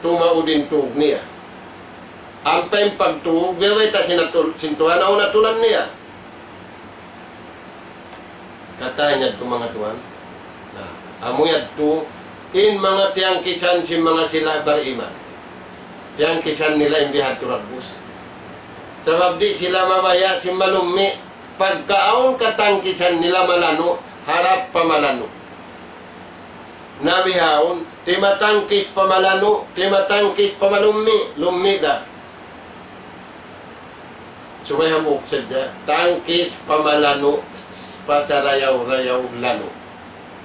[SPEAKER 2] Tumaudin tug niya. Ampay pagtug, biyaway ta sintuhan na natulan niya. Katay niya ito mga tuwan. Nah. Amuyad to, in mga tiyangkisan si mga sila bariman. Tiyangkisan nila imbihad turagbus. Sabab di sila mabaya si malumi. Pagkaon katangkisan nila malano, harap pamalano. Nabihaon, timatangkis pamalano, timatangkis pamalumi, lumida. Subay hamuk sadya, tangkis pamalano, pasarayaw-rayaw lano.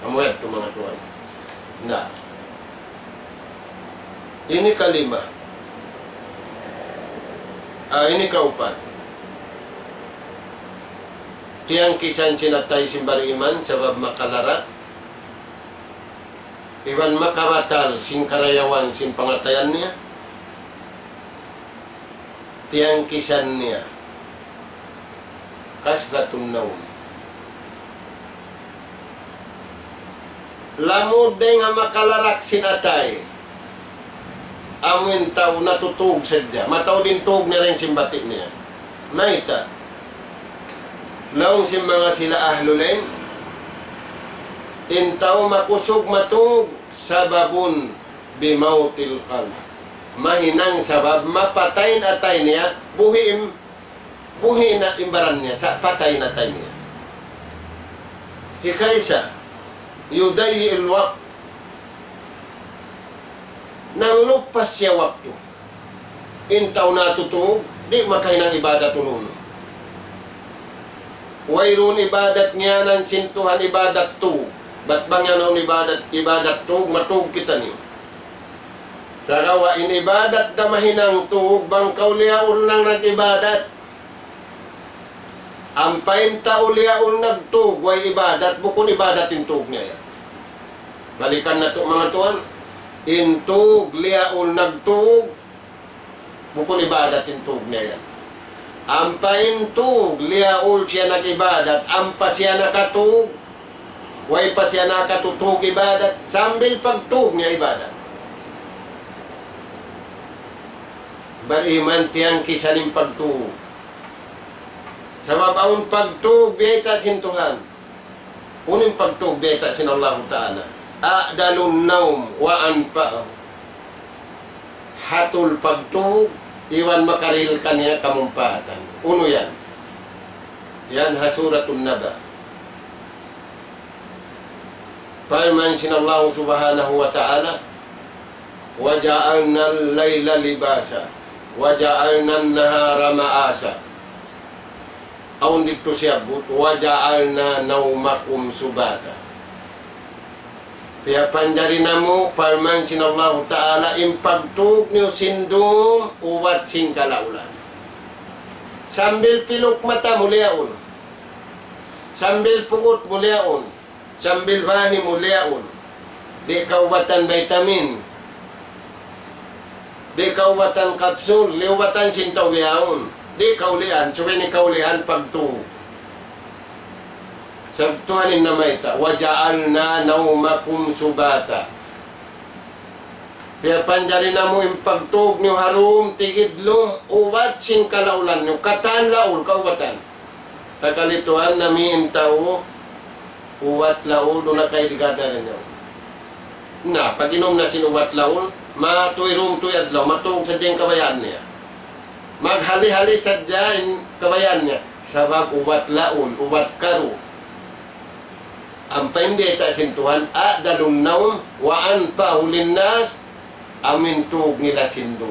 [SPEAKER 2] Amuyan ito mga tuwan. Na. Ini kalima. Ini kaupat. Tiyang kisan sinatay simbari iman sabab makalarat. Iwan makabatal sin karayawan sin pangatayan niya. Tiyang kisan niya. Kasdatun naun. Lamod din nga makalarak sinatay. Amin tao natutug sadya. Mataw din tug na rin simbati niya. Maita. Laong si mga sila ahlulain. Intaw makusog matug sababun bimautil qalb. Mahinang sabab mapatay na tay niya. Buhi na imbaran niya. Sa patay na tay niya. Hikaysa. Yudayi ilwak. Nang lupas siya waktu. Intaw natutug, di makahinang ibadat ununo. Wayroon ibadat niya ng sintuhan ibadat tu. Ba't bang yan ang ibadat tu, matug kita niyo. Sa kawain ibadat na mahinang tu, bang kauliaul nang nag-ibadat. Ang painta uliaul nagtug, way ibadat, bukon ibadat intug niya yan. Balikan na to mga tuwan. Intug, liaul nagtug, bukon ibadat intug niya yan. Ampa intug, liaul siya nag-ibadat, ampa siya nakatug, way pa siya nakatutug ibadat, sambil pagtug niya ibadat. Bariman tiyang kisaning pagtug. Sa mabaon pagtug, biyeta sintuhan. Uning pagtug, biyeta sin Allah Ta'ala. A'dalun naum wa anpa'ahu. Hatul pagtug, iwan makaril kaniya kamumpatan. Uno yan. Yan hasuratun naba. Paman sinallahu subhanahu wa ta'ala, wa ja'alna al-layla libasa, wa ja'alna an-nahara ma'asa. Aun dito siya but, wa ja'alna naumakum subata. Kaya panjari namo, parman sinallahu ta'ala, impagtug niyo sindum, uwat sing kalaulan. Sambil pilok mata muliaon. Sambil pugot muliaon. Sambil bahi muliaon. Di kaubatan vitamin. Di kaubatan kapsul, liwatan sintaw bihaon. Di kaulian, suwi ni kaulian pagtug. Sabtuhanin na mayta, waja'alna naumakum subata. Kaya panjari na mo yung pagtug niyo harum, tigidlong, uwat sing kalaulan niyo, katan laul, kaubatan. Sa kalituhan namiin tao, uwat laul, doon na kayo digada rin niyo. Na, pag inom na sinuwat laul, matuirum tuy adlaw, matug sa diyang kabayan niya. Maghali-hali sa diyang kabayan niya. Sabab uwat laul, uwat karu. Ang paindi ta sintuhan, a'dalun naum wa anfa'u linnas amintug nila sindu.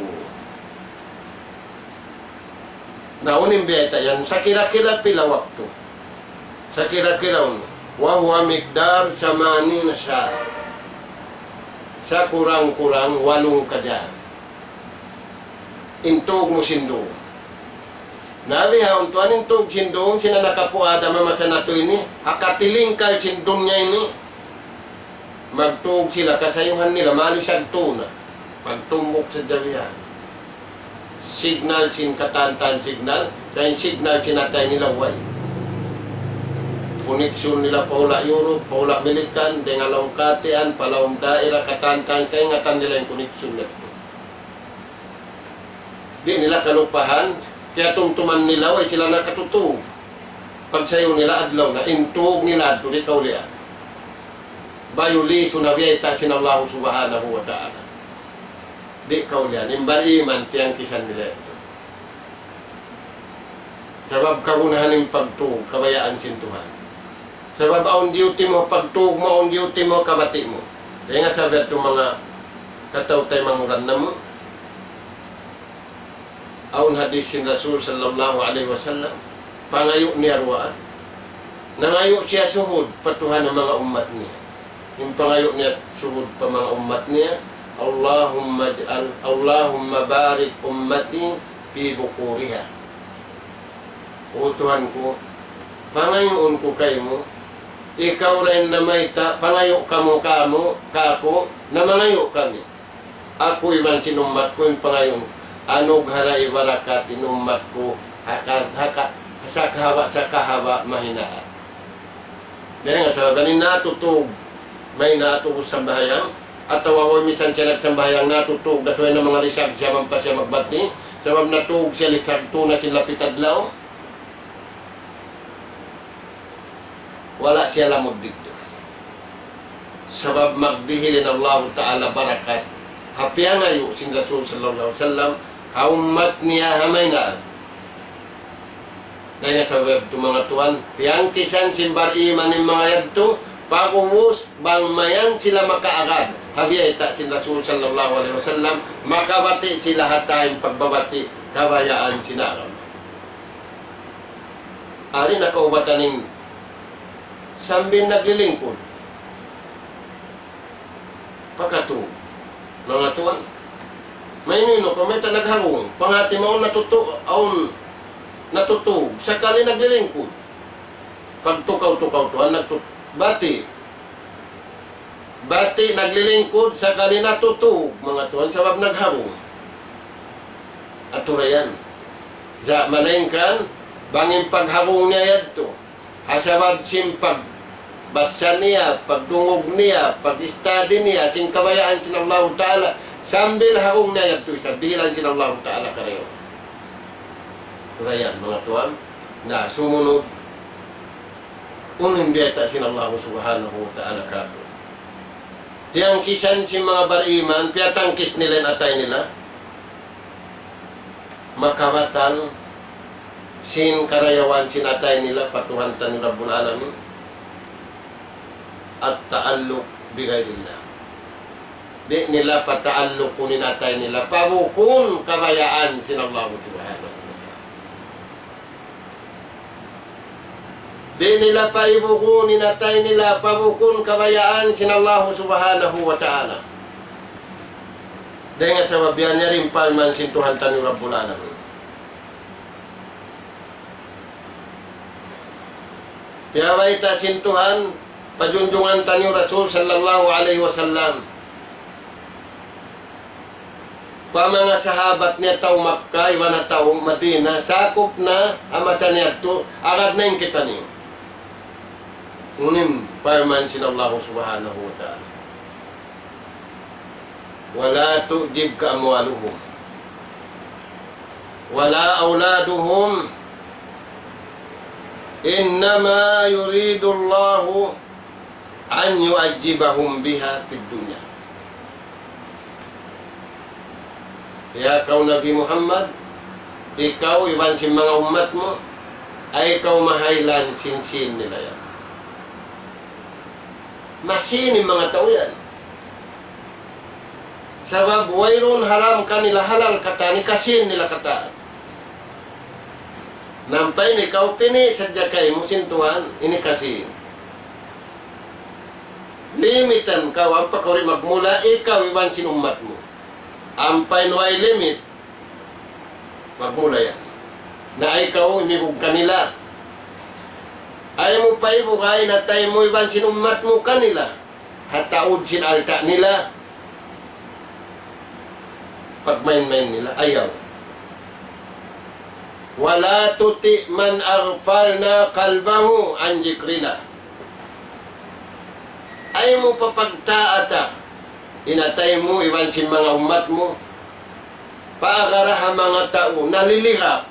[SPEAKER 2] Naunin biyata yan, sa kira-kira pila waktu. Sa kira-kira wa huwa migdar samani na siya. Sa kurang-kurang 8 kadyan. Intug mo sindu. Nabi ha, untuan intug sindung, sina nakapuada mamasa nato ini, hakatiling kal sindung niya ini. Magtug sila, kasayuhan nila, malisag tuna. Pagtumbok sa jawihan. Signal sin katantan signal, sa signal sinatay nila way. Koneksyon nila paula Europe, paula Amerikan, dengan along katian, palawang daerah katantan, kaya ngatan nila yung koneksyon nila. Di nila kalupahan, kaya tungtuman nila, way sila nakatutug. Pag sayo nila adlaw na, intug nila, ito di kaulian. Bayuli sunabiyay ta sinallahu subhanahu wa ta'ala. Di kaulian, imbariman tiyang kisan nila ito. Sabab kaunahan yung pagtug, kabayaan sintuhan. Sabab aun duty mo, pagtug mo, aun duty mo, kabati mo. Kaya nga sabi ito mga kataw-tay manguran na mo. Aun hadis sin Rasul sallallahu alaihi wasallam, pangayo ni arwaan. Nangayo siya suhud, patuhan ng mga umat niya. Yung pangayo niya suhud pa mga umat niya, Allahumma barik ummati fi bukuriha. O Tuhan ko, pangayoon ko kayo mo, ikaw rin na may pangayo kako, na mangayo kami. Ako iman sinummat ko yung pangayon, anog haray barakat inummat ko, sa kahawa mahinaan. Dahil nga sa ganin natutog, may natutog sa bahayang, at tawawoy minsan siya nagsambayang natutog, dasway ng mga risag siya man pa siya magbati, sabab natug siya litag na sila pitadlaw, wala siya lamod dito. Sabab magdihilin Allah Ta'ala barakat, hapiang ayo sin Rasul sallallahu alaihi wasallam, haumat niya hamay na. Dahil sa web to mga tuan, tiyang kisan simbar iman ng mga yadto, pag-umus, bang mayan sila makaagad. Habiyay ta sin Rasul sallallahu alaihi wasallam, makabati sila hatayong pagbabati, kabayaan sinaram. Ari nakaubatan ng sambin naglilingkod. Pagkatug, mga tuwan. May nino, kung may tanagharong, pangati mo natutug, sakali naglilingkod. Pagtukaw-tukaw tuwan, Bati naglilingkod sa kali natutug mga tuwan sabab nagharong. Aturayan. Sa malengkan bangin pagharong niya yadto. Asabad simpag basta niya, pagdungog niya, pag-study niya, sing kabayaan sin Allah Ta'ala, sambil harong niya yadto, sabilan sin Allah Ta'ala kareyo. Aturayan mga tuwan na sumunod unin biyata sin Allah Subhanahu wa Ta'ala kato. Tiyang kisan si mga bariman, piyatangkis nila atay nila. Makawatal, sin karayawan sinatay nila, patuhantan ni Rabbul Alamin. At taalluk bigayrillah. Di nila pataalluk kunin atay nila, pabukun kabayaan sin Allah Subhanahu. Di nila paibukunin atay nila pabukun kabayaan sin Allah Subhanahu wa Ta'ala. Dahil nga sa mabiyan niya rin palman sintuhan ni Rabbul Alamin. Piyaway ta sintuhan, pajunjungan ni Rasul sallallahu alaihi wasallam. Pa mga sahabat niya tao Makkah, iwan na tao Madina, sakop na amasan niya ito, agad na yung kita niyo. Ngunim, parman sin Allah Subhanahu wa Ta'ala. Wala tu'jib ka amwaluhum. Wala awladuhum. Innama yuridu Allahu an yu'ajjibahum biha fid dunya. Kaya kau Nabi Muhammad, ikaw iwan si mga umat mo, ay ikaw mahaylan sinsin nila yan. Masini mga tao yan. Sabab wayron haram kanila halal kata ni kasin nila kata. Nampay ni kau pini sadya kay mo sintuhan ini kasin. Limitan kau ang pakori magmula ikaw iwan sinumat mo. Ampay no ay limit magmula yan. Na ikaw inibog kanila. Ay mo pa ibugay na tayo mo iban sinumat mo kanila. Hataod sinalta nila. Pagmain-main nila, ayaw. Wala tuti man aghfalna kalbahu an jikrina. Ay mo papagtaata. Inatay mo, iban sin mga umat mo. Paagaraha mga tao, nalilihap.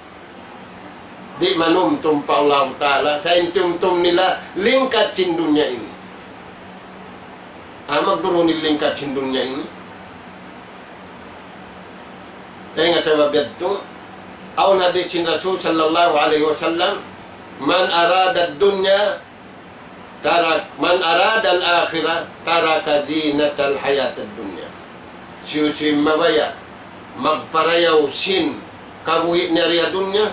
[SPEAKER 2] Di manumtum pa Allah Ta'ala. Sa intumtum nila, lingkat sin dunya ini. Magduro ni lingkat sin dunya ini. Kaya nga sa babiyadto, aun hadis sin Rasul sallallahu alaihi wasallam, man arada dunya, man arada al-akhirah, taraka dinatal hayat ad-dunya. Siyusim mabaya, magparayaw sin kabuhi niya riya dunya,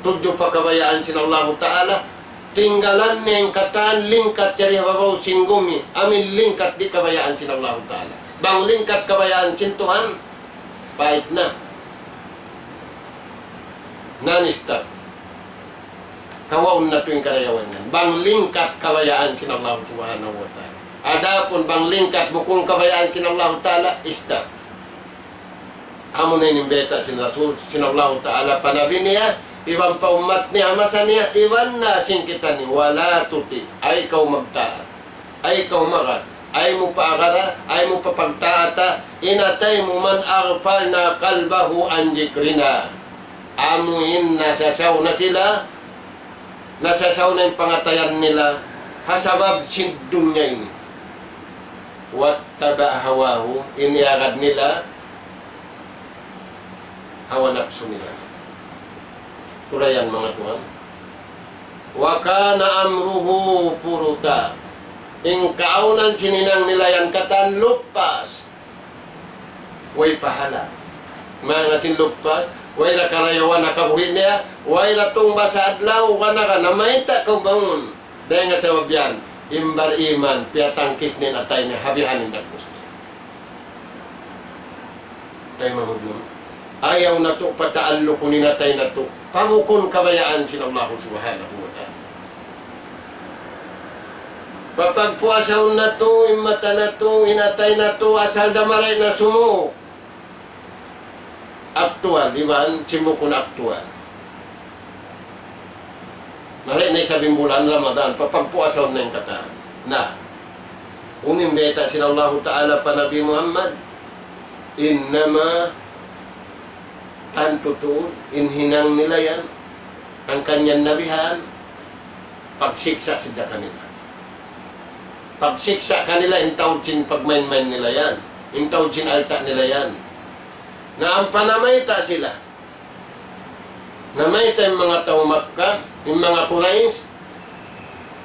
[SPEAKER 2] tudyo pa kabayaan sin Allah Ta'ala, tinggalan niya yung kataan, lingkat niya riya babaw sin gumi, amin lingkat di kabayaan sin Allah Ta'ala. Bang lingkat kabayaan sin Tuhan, pahit na. Nanista. Kawaon na ito yung karayawan yan. Bang lingkat kabayaan sin Allah Subhanahu wa Ta'ala. Adapun bang lingkat bukong kabayaan sin Allah Ta'ala, isda. Amo na inimbeta sin Rasul, sin Allah Ta'ala, panabi niya, ibang paumat niya, masa niya, iwan na sin kita ni, wala tuti, ay ikaw magtaat, ay ikaw magat, ay mo paagara, ay mo papagtaata, inatay mo man aghfal na kalbahu an jikrina. Amuin, nasasaw na sila, nasasaw na yung pangatayan nila, hasabab sin dunya ini. Wat taba hawahu, iniagad nila, hawa nafsu nila. Tulayan mga Tuhan. Wa kana amruhu puruta. Ing kaunan sininang nila yan katan lupas. Way pahala. Mga sinlupas, way na karayawan na kabuhin niya, way na tumba sa adlaw, wana ka na maita kong bangun. Dahil nga sa wabyan, imbar iman, piatangkis ni natay niya, habihanin na gusto. Tayo mahudlong. Ayaw na to, pataallo ko ni natay na to. Pamukon kabayaan sin Allah Subhanahu wa Ta'ala. Papagpuasaw na to, imata na to, inatay na to, asal damaray na sumo. Aktual, di ba? Simukon aktual. Maray na isabing bulan Ramadan, papagpuasaw na yung kata. Na, unimbeta sin Allah Ta'ala pa Nabi Muhammad, innama tantutuon, inhinang nila yan, ang kanyang nabihan, pagsiksa sila kanila. Pagsiksa kanila, intawd sin pagmain-main nila yan, intawd sin alta nila yan. Na ang panamayta sila, namayta yung mga tao Makkah, yung mga Quraysh,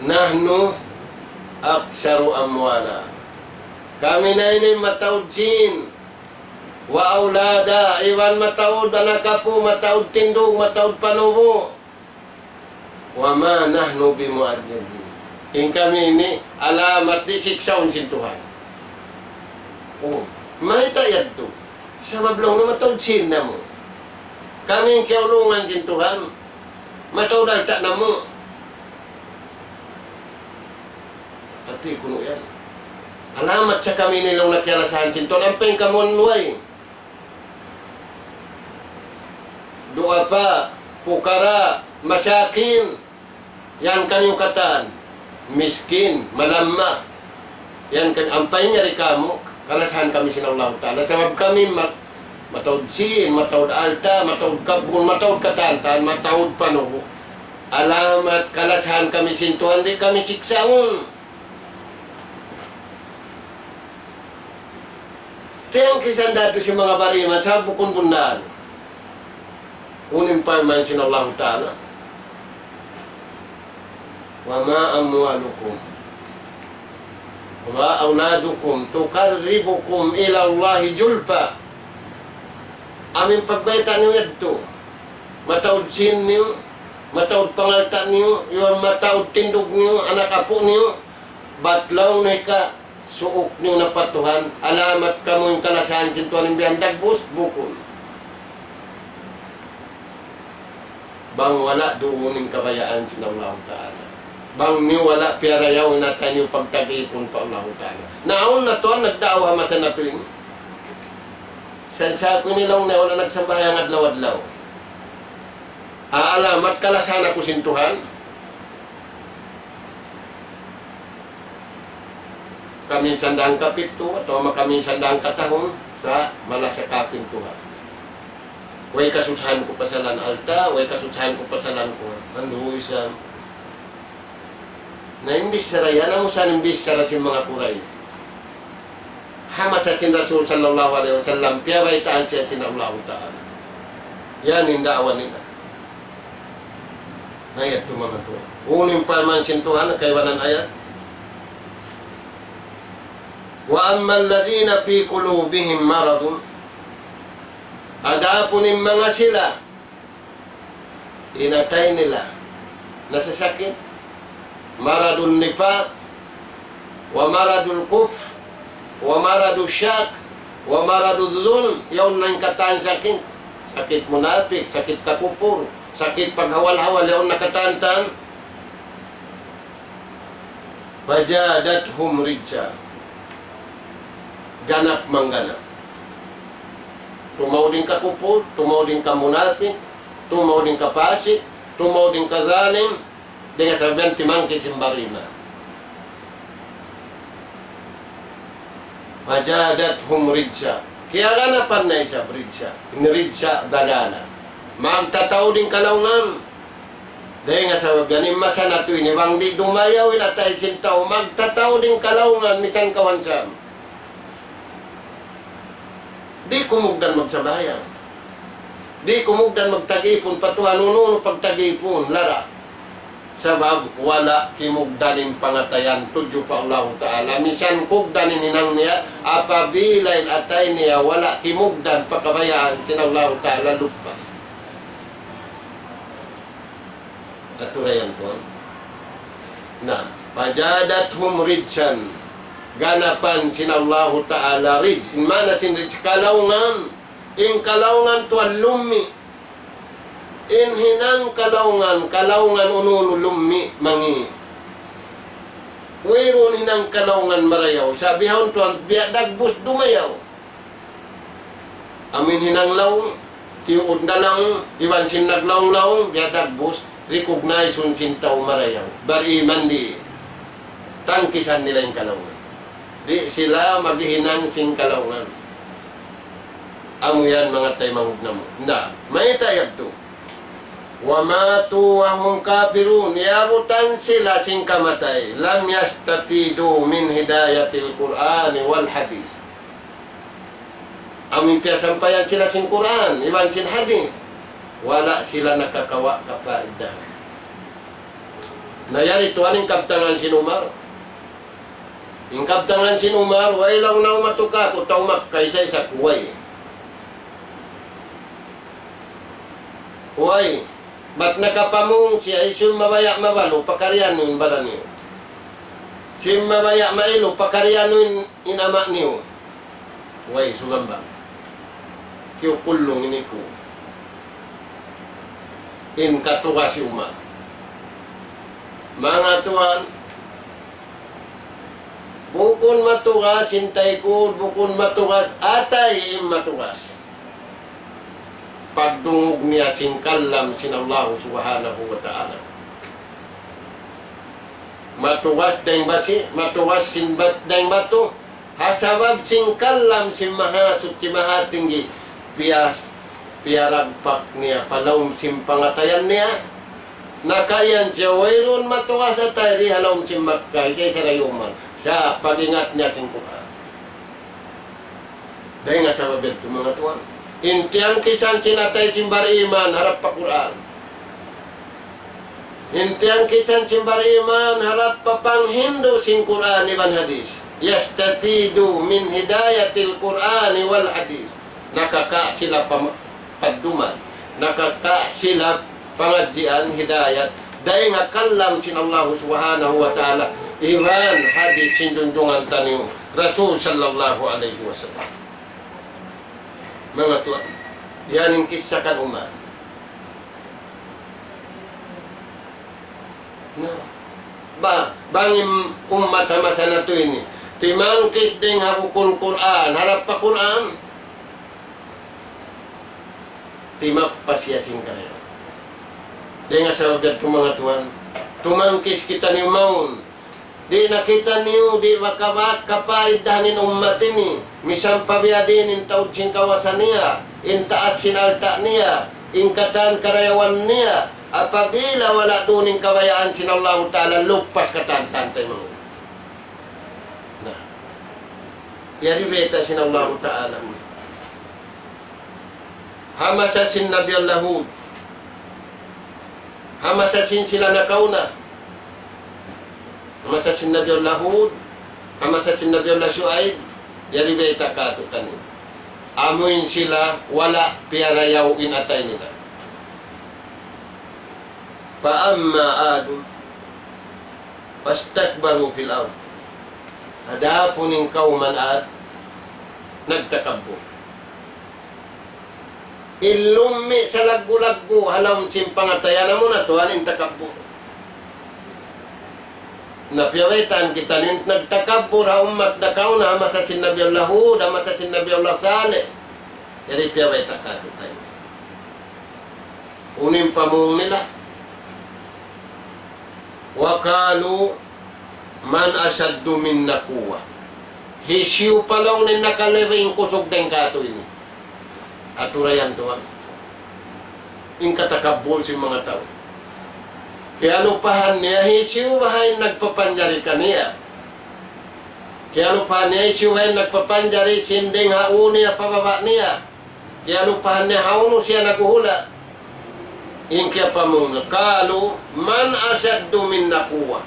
[SPEAKER 2] nahnu aksaru amwala. Kami na yun yung matawd sin, wa aulada, iwan mataud anak po, mataud tindog, mataud panubo. Wa ma nahnu bimu'adzabin. Ing kami ini alamat di siksaon sin Tuhan. Oh, mahita yan to. Sa mablong na mataud sin na mo. Kami kiaulungan sin Tuhan. Mataud alta na mo. Ati kuno yan. Alamat sa kami nilang nakialasahan sin Tuhan. Ampeng kamunway. Doa pa, pukara, masyakin, yan kanyang kataan, miskin, malamma, yan ampay niya rin kamo, kalasahan kami sin Allah Ta'ala, sabab kami matawad sin, matawad alta, matawad kabun, matawad katantan, matawad panuho, alamat, kalasahan kami sin Tuhan, di kami siksaon. Tiyang kisan dato si mga bariman, sa bukon bundaan, unim pa man sin Allah Ta'ala. Wa ma amwalukum wa auladukum tuqarribukum ila Allahi julfa. Amin pagbayta niyo yadto. Mataod sin niyo, mataod pangalta niyo, yung mataod tindog niyo, anak apo niyo, batlaw na ka, suok niyo na patuhan, alamat kamo yung kalasahan sintuan ng biyandag, bus, bukol. Bang wala doon yung kabayaan sin Allah Ta'ala. Bang niyo wala piyarayaw na tayo pagtagipon pa Allah Ta'ala. Naon na to, nagdaaw hamasan na to yun. Sa ko nilaw na wala nagsambayang adlaw-adlaw. Alamat kalasahan ako sintuhan. Kami sandang kapito atau kami sandang katahon sa malasakapin Tuhan. Way kasusahan ko pasalan alta, way kasusahan ko pasalan ko. Ando isa na imbis saraya na mo sa imbis sara si mga kuray. Hama sa sin Rasul sallallahu alaihi wasallam piyaway taan siya sin Allah Ta'ala. Yan hindi awan nila. Ayat tu mga to. Unim pa man sin Tuhan kaywanan ayat. Wa amma alladhina fi qulubihim maradun, adapun yung mga sila inatay nila nasasakit, maradun nifaq wa maradul kufr wa maradul syak wa maradul dhulm, yawn nang kataan sakit, sakit munafik, sakit kakupur, sakit paghawal-hawal, yawn nakatantan, fajadathum rijsa, ganap mangganap. Tumaw din ka kupul, tumaw din ka munafik, tumaw din ka pasik, tumaw din ka zalim, dengan sabihan timangkit simbarima. Fajadathum rijsa. Kaya ganapan na isa rijsa. Rijsa dalala. Magtataw din kalaungan. Dahil nga sabihan, imasa na ito ini, bang di dumayaw inatay sintaw, magtataw din kalaungan, misan kawansam. Di kumugdan magsabayan. Di kumugdan magtagipon, patuhanununo pagtagipon, lara. Sabab wala kimugdanin pangatayan, tudyo pa Allah Ta'ala. Minsan kugdanin inang niya, apabilain atay niya, wala kimugdan pakabayaan, kinallahu Ta'ala lupa. Aturayan po. Na, pajadathum rijsan. Ganapan sinallahu Ta'ala rij. In mana sin rij kalaungan. In kalaungan tuan lummi. In hinang kalaungan ununu lummi mangi. Wiron hinang kalaungan marayaw. Sabihon tuan biya dagbus dumayaw. Amin hinang laung. Tiud na lang. Iwan sin naglaung-laung. Biya dagbus. Recognize un sintaw marayaw. Bariman di. Tangkisan nila yung kalaungan. Di sila maghihinang sing kalaungan. Amo yan mga tay mangugna mo. Na, may tayag to. Wa matu wa hum kafirun, yabutan sila sing kamatay. Lam yastafidu min hidayatil Qur'an wal hadis. Amin piya sampayan sila sing Qur'an, iwan sin hadis. Wala sila nakakawa kapaidah. Nayari tuan yung kaptangan sin Umar. Yung kaptangan sin Umar, way lang na umatuka ko taumak kaysa isa kuway. Huway, ba't nakapamung siya isun mabaya mabalo, pakaryan nun bala niyo. Sim mabaya mailo, pakaryan nun inama niyo. Huway, sumamba. Kiyo kulong ini ko. In katuwa si Umar. Mga tuan, bukun matugas, hintay ko, bukun matugas, atay matugas. Pagdungog niya singkalam sinallahu subhanahu wa ta'ala. Matugas dahing basi, matugas sinbat dahing batu, hasabab singkalam si maha suci maha tinggi, piaragpak niya, palawm simpangatayan niya, nakayan siya, wairun matugas at tayo, halawm simakay, siya sarayuman. Sa pag-ingat niya singkuhan. Dahil nga sa babir ito mga tuwan. Intiang kisan sinatay simbar iman harap pa Quran. Intiang kisan simbar iman harap pa pang Hindu sing Quran iban hadis. yastafidu min hidayatil Qur'ani wal hadis. Nakaka sila paduman, nakaka sila pangadian hidayat dahil nga kalam sin Allah subhanahu wa ta'ala iman hadis sinjunjungan taniyo Rasul sallallahu alaihi wasallam. Mga tuan, yan ang kisah kan umat. Bangim umat masa na to ini timangkis ding harukun Quran harap pa Quran timap pasyasin kayo dengan sabab itu mga tuan tumangkis kita ni maun di nakita niyo di wakabat kapaidahnin umat ini misam pabiadin in taud sin kawasan niya in taas sinalta niya in katan karayawan niya apabila wala tuning kabayaan sin Allah Ta'ala lupas katan santay mo. Nah, yari beta sin Allah Ta'ala. Hamasa sin Nabi Allah Hud. Hamasa sin sila nakauna. Hamasa sin Nabi Allah Hud. Hamasa sin Nabi Allah Shu'aib. Yari beta katutan. Amuin sila wala piarayaw inatay nila. Fa'amma adun fastakbaru fil ard. Adapun yung kauman at nagtakabbo. Ilumi sa lagbo-lagbo halam simpangatayan mo na to anin takabbo. Napiyawitan kita nin nagtakabbo ra umat na kauna masa sin Nabi Allah Hud masa sin Nabi Allah Saleh. Jadi piyawita ka tayo. Unim pamung nila wakalu man asaddu minna quwwa. Hisiu palaw ni nakalewing kusog den kato ini. Aturayan tuan. In katakabul si mga tao. Kaya lupahan niya hisiu bahay nagpapanjari kaniya. Kaya lupahan niya hisiu bahay nagpapanjari sinding hauni at pababa niya. Kaya lupahan niya hauno siya naguhula. Ingkya pamuna kalu man asaddu minna quwwa.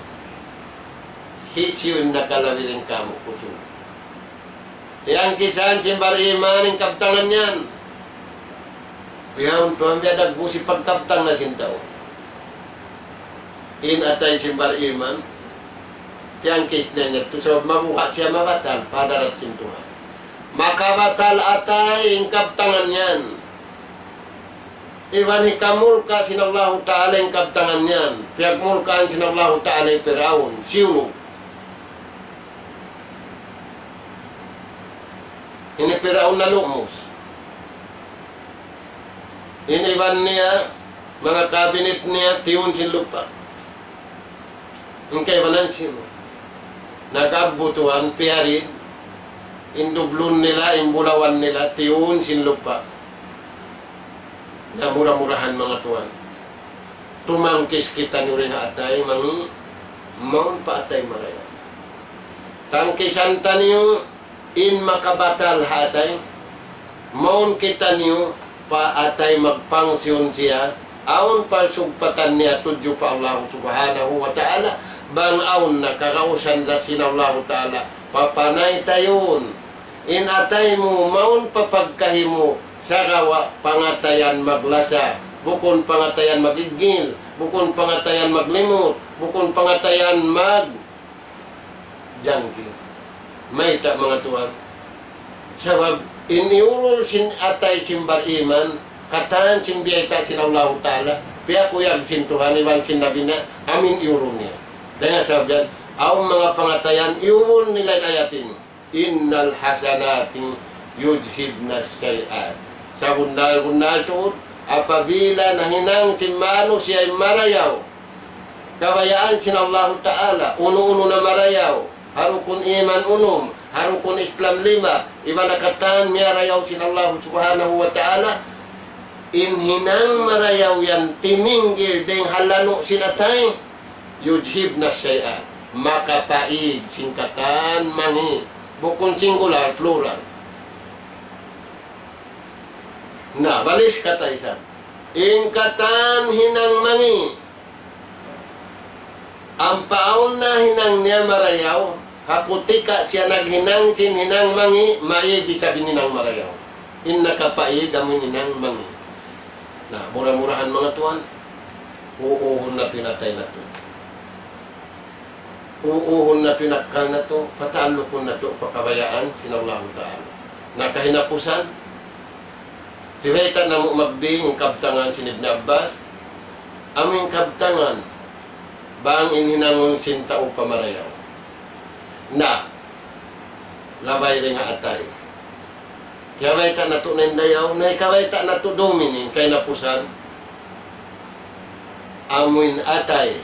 [SPEAKER 2] Hisiw nakalawirin kamu kusog. Yang kisahan simbar iman ang kaptangan yan. Kaya tuan biadag busi pagkaptang na sintaw. In atay simbar iman. Yang kisna niya to so mabuka siya mabatal padarat sintuhan. Makabatal atay ang kaptangan yan. Iwan hikamulka sinallahu ta'ala yung kaptangan niyan. Piyagmulkaan sinallahu ta'ala yung Firaun. Siyuno. Ini Firaun na lumos. Iniwan niya, mga kabinet niya, tiyun sin lupa. Yung kaiwanan sino. Nagkabutuan, piyarin. Indublun nila, imbulawan nila, tiyun sin lupa. Na murah-murahan mga tuan. Tumangkis kita nyo rin atay, mangi, maun pa atay maraya. Tangkisan tanyo, in makabatal hatay, maun kita nyo, pa atay magpangsyon siya, aun pa sugpatan niya, tudyo pa Allah subhanahu wa ta'ala, bang aun na kakausan na sin Allah ta'ala, papanay tayon, in atay mo, maun papagkahimo, sarawa pangatayan maglasa, bukon pangatayan magigil, bukon pangatayan maglimot, bukon pangatayan jangki. May ta mga tuwag. Sabab iniulol sin atay simbar iman, katan simbiyata sin Allah Ta'ala, piya kuyag sin Tuhan iwan sin Nabi na, amin iulol niya. Dahil sabihan, ang mga pangatayan, iulol nila ayatin, innal hasanating yudhibna syai'at. Sa bundal-bundal tuod, apabila nahinang si Mano siya ay marayaw, kabayaan sin Allah Ta'ala, uno-uno na marayaw, harukun iman unum, harukun Islam 5, iba nakatan miyarayaw sin Allah Subhanahu wa Ta'ala, inhinang marayaw yan, tininggil ding halano sinatay, yudhib na syai'at, makapaid, singkatan, mangi, bukun singular, plural. Na, balis kata isa. Ingkatan hinang mangi. Ang paon na hinang niya marayaw, Haputika siya naghinang sin hinang mangi, maigi sabi ninang marayaw. Inna kapaig amin ninang mangi. Na, murah-murahan mga tuan, uuhon na pinatay na to. Uuhon na pinakal na to, pataalukon na to, pakabayaan, sinallahu ta'ala. Nakahinapusan, hireta na mo magbing kabtangan sinid na Abbas, aming kabtangan, bang inhinangon sinta o pamarayaw. Na, labay rin nga atay. Kaya ta na to na indayaw, na ikaway ta na to dominin, kay napusan, amuin atay.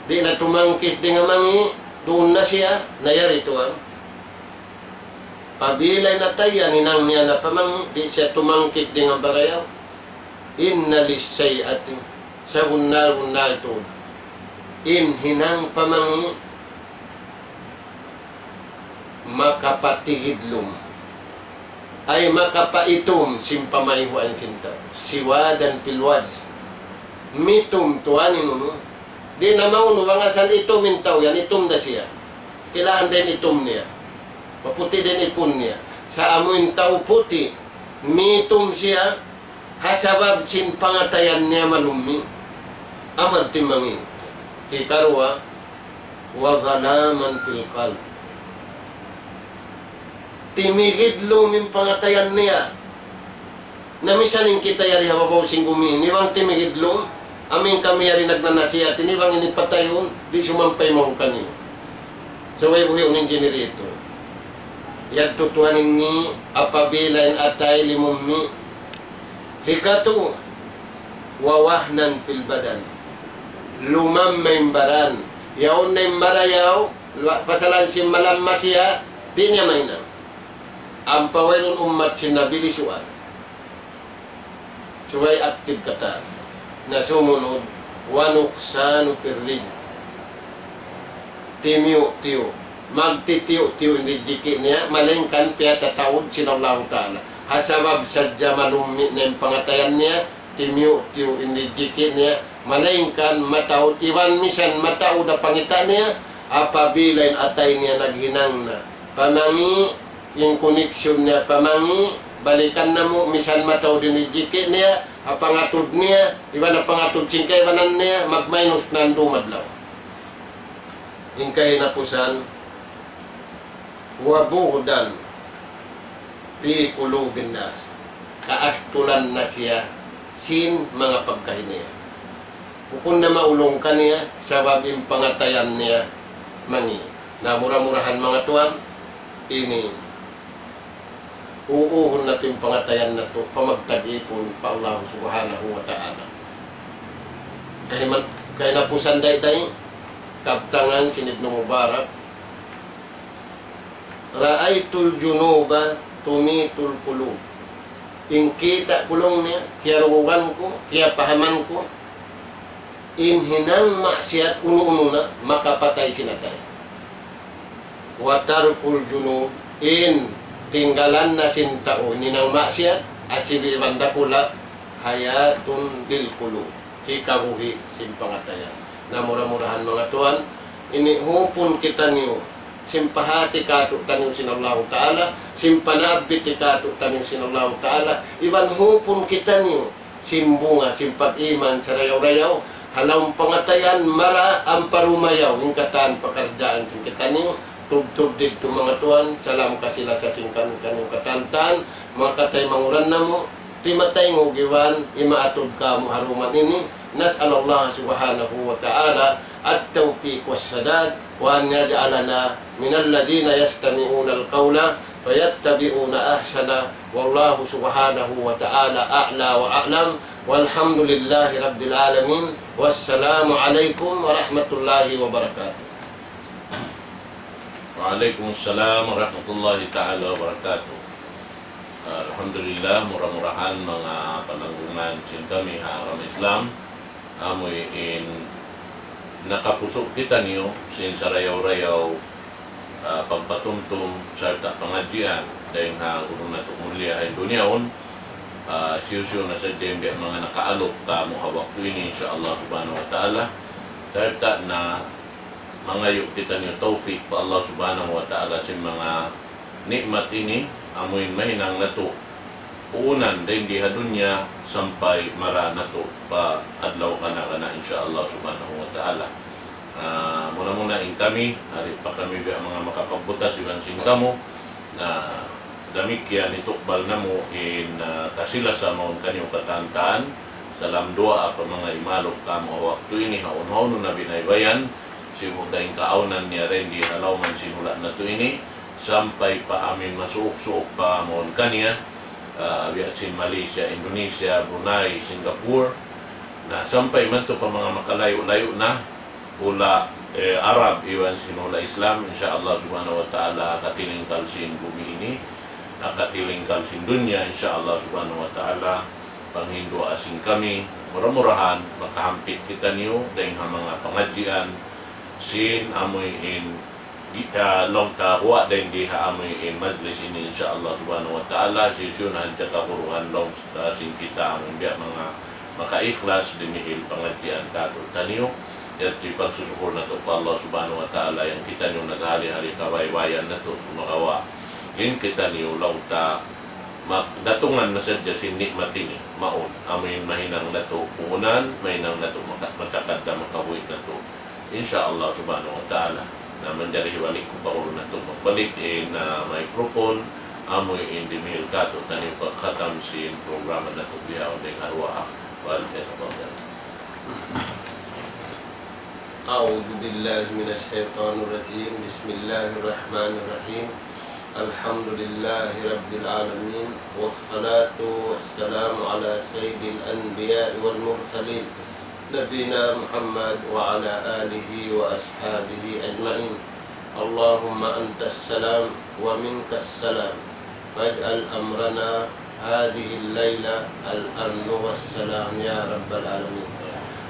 [SPEAKER 2] Di na tumangkis di nga mangi, doon na siya, nayari to ang. Pabilay na tayo, ninang niya na pamangi, di siya tumangkis di nga barayaw. Inna lisay ating, sa unal-unal to. Hinang pamangi, makapatigidlum ay makapaitum simpamayhuan sinta siwadan pilwads mitum tuanin no di na mauno wangasan itum mintaw yan itum na siya kailangan din itum niya maputi din ipun niya sa amuin tao puti mitum siya hasabab simpangatayan niya malumi amad timangi hikarwa wa zalaman fil qalb timigidlong yung pangatayan niya. Namisanin kita yari hababaw sing gumini, wang timigidlong, aming kami yari nagnanasiya, tinibang inipatayon, di sumampay mo kani. So, way buhi uning generito. Yad tutuanin ni, apabilain atay limong ni. Hikatu, wawahnan pilbadan. Lumammaimbaran. Yaon na yung marayaw, pasalan si malam masya, di niya mainam. Ang pawailon umat sinabili suwan. Suway aktif kata na sumunod wanuksanu pirlig. Timiyo-tiyo. Magtitiyo-tiyo hindi jiki niya. Malingkan piya tatawad sinallahu ta'ala. Hasabab sadya malumi na yung pangatayan niya. Timiyo-tiyo hindi jiki niya. Malingkan matawad. Iwan misan matawad na pangita niya. Apabilain atay niya naghinang na. Pamangi yung koneksyon niya pamangi, balikan na mo, misan mataw din ijiki niya, apangatod niya, iba na pangatod singkay banan niya, mag-minus na dumadlaw. Yung kay napusan, wabudan, di kulubin nas, kaastulan na siya, sin mga pagkahiniya. Kung na maulong ka niya, sabab yung pangatayan niya, mangi. Na mura-murahan mga tuwan, ini, uuhon natin pangatayan na ito, pamagtag-ipon pa Allah subhanahu wa ta'ala. Kaya napusan day-day, kaptangan sinid ng Mubarak, ra'aytul junuba tumitul kulub. Yung kita kulong niya, kaya rungugan ko, kaya pahaman ko, inhinang maksiat uno-uno na, makapatay sinatay. Watarkul junub, tinggalan na sintao ninang maksiat asibi banda pula hayatun bil kulu hikabuhi simpangatayan na murah-murahan mga tuan ini hupun kita niyo simpahati kato tanyo sinallahu ta'ala simpanabit kato tanyo sinallahu ta'ala iban hupun kita niyo simbunga simpag-iman sa rayaw-rayaw halang pangatayan mara ang parumayaw hingkatan pakarjaan kita niyo tub-tub dito mga tuan, salam ka sila sa singkan kanyang katantan, mga katay manguran na mo, timatay ng ugiwan, imaatod ka mo haruman ini, nas'alallah subhanahu wa ta'ala, at tawfiq was sadad, wa an yaj'alana minalladina yastami'una al-qawla, fayattabi'una ahsana, wallahu subhanahu wa ta'ala a'la wa a'lam, walhamdulillahi rabbil alamin, wassalamu alaikum warahmatullahi wabarakatuh.
[SPEAKER 1] Waalaikumsalam warahmatullahi ta'ala wabarakatuh. Alhamdulillah, murah-murahan mga pananggungan sin kami haram Islam. Amoy in nakapusok kita niyo sin sarayaw-rayaw pampatumtum sarta pangadjian dahil ha unong natumulya ay dunyaon siyo na sa dembe mga nakaalok ka mo hawak ini insyaallah subhanahu wa ta'ala sarta na mangayo kita niyo tawfiq pa Allah subhanahu wa ta'ala sa mga nikmat ini amoy mahinang nato uunan din di dunya sampai mara nato pa adlaw kana insyaallah subhanahu wa ta'ala. Muna-muna in kami hari pa kami mga makapagbutas iban sing kamo na damikya nitukbal namo in kasila sa maun kanyo katantaan salam doa pa mga imalok kamo waktu ini haon-haon na binaybayan sibuk daing kaaunan niya rin di halaw man sinula na to ini sampai pa amin masuok-suok pa maun kanya sin Malaysia, Indonesia, Brunei, Singapore na sampai man to pa mga makalayo-layo na pula Arab iwan sinula Islam insyaallah subhanahu wa ta'ala katiling kalsin bumi ini katiling kalsin dunya insyaallah subhanahu wa ta'ala panghindo asing kami murah-murahan makahampit kita niyo dahil mga pengajian sin amoy in long tawa din di haamoy in majlis ini insyaallah subhanahu wa ta'ala sisunan jaka kuruhan long sin kita amoy biya mga makaikhlas dimihil pengajian kato taniyo at ipagsusukor na to pa Allah subhanahu wa ta'ala yang kita niyo naghali-hali kawaywayan na to sumakawa in kita niyo long ta datungan na sadya sin nikmat ini maun amoy mahinang na to puunan mahinang na to matakadda makabuhit na to insyaallah subhanahu wa ta'ala na menjadi hiwalik ko pa ulo na ito magbalik na microphone amoy in dimihil kato tani pagkhatam sin programa na ito biyaw ng arwa
[SPEAKER 2] أعوذ بالله من الشيطان الرجيم بسم الله الرحمن الرحيم الحمد لله رب العالمين والصلاة والسلام على سيد الأنبياء والمرسلين نبينا محمد وعلى آله وأصحابه أجمعين اللهم أنت السلام ومنك السلام واجعل أمرنا هذه الليلة الأمن والسلام يا رب العالمين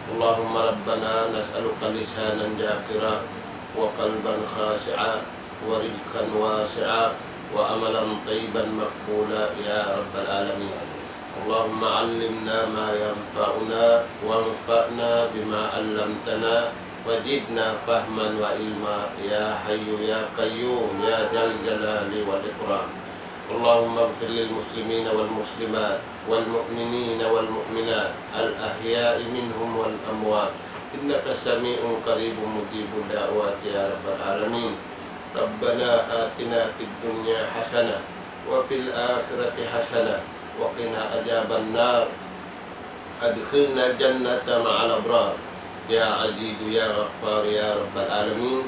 [SPEAKER 2] اللهم ربنا نسألك لسانا ذاكرا وقلبا خاشعا ورزقا واسعا وأملا طيبا مقبولا يا رب العالمين اللهم علمنا ما ينفعنا وانفعنا بما علمتنا وزدنا فهما وعلما يا حي يا قيوم يا ذا الجلال والإكرام اللهم اغفر للمسلمين والمسلمات والمؤمنين والمؤمنات الأحياء منهم والأموات إنك سميع قريب مجيب الدعوات يا رب العالمين ربنا آتنا في الدنيا حسنة وفي الآخرة حسنة وقنا عذاب النار أدخلنا الجنة مع الأبرار يا عزيز يا غفار يا رب العالمين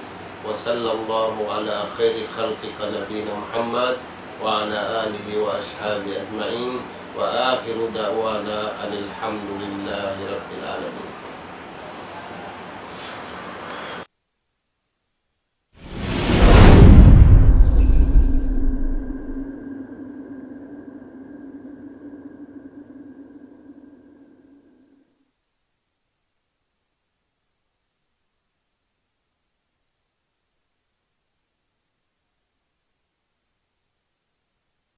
[SPEAKER 2] وصلى الله على خير خلقك نبينا محمد وعلى آله وأصحابه أجمعين وآخر دعوانا أن الحمد لله رب العالمين.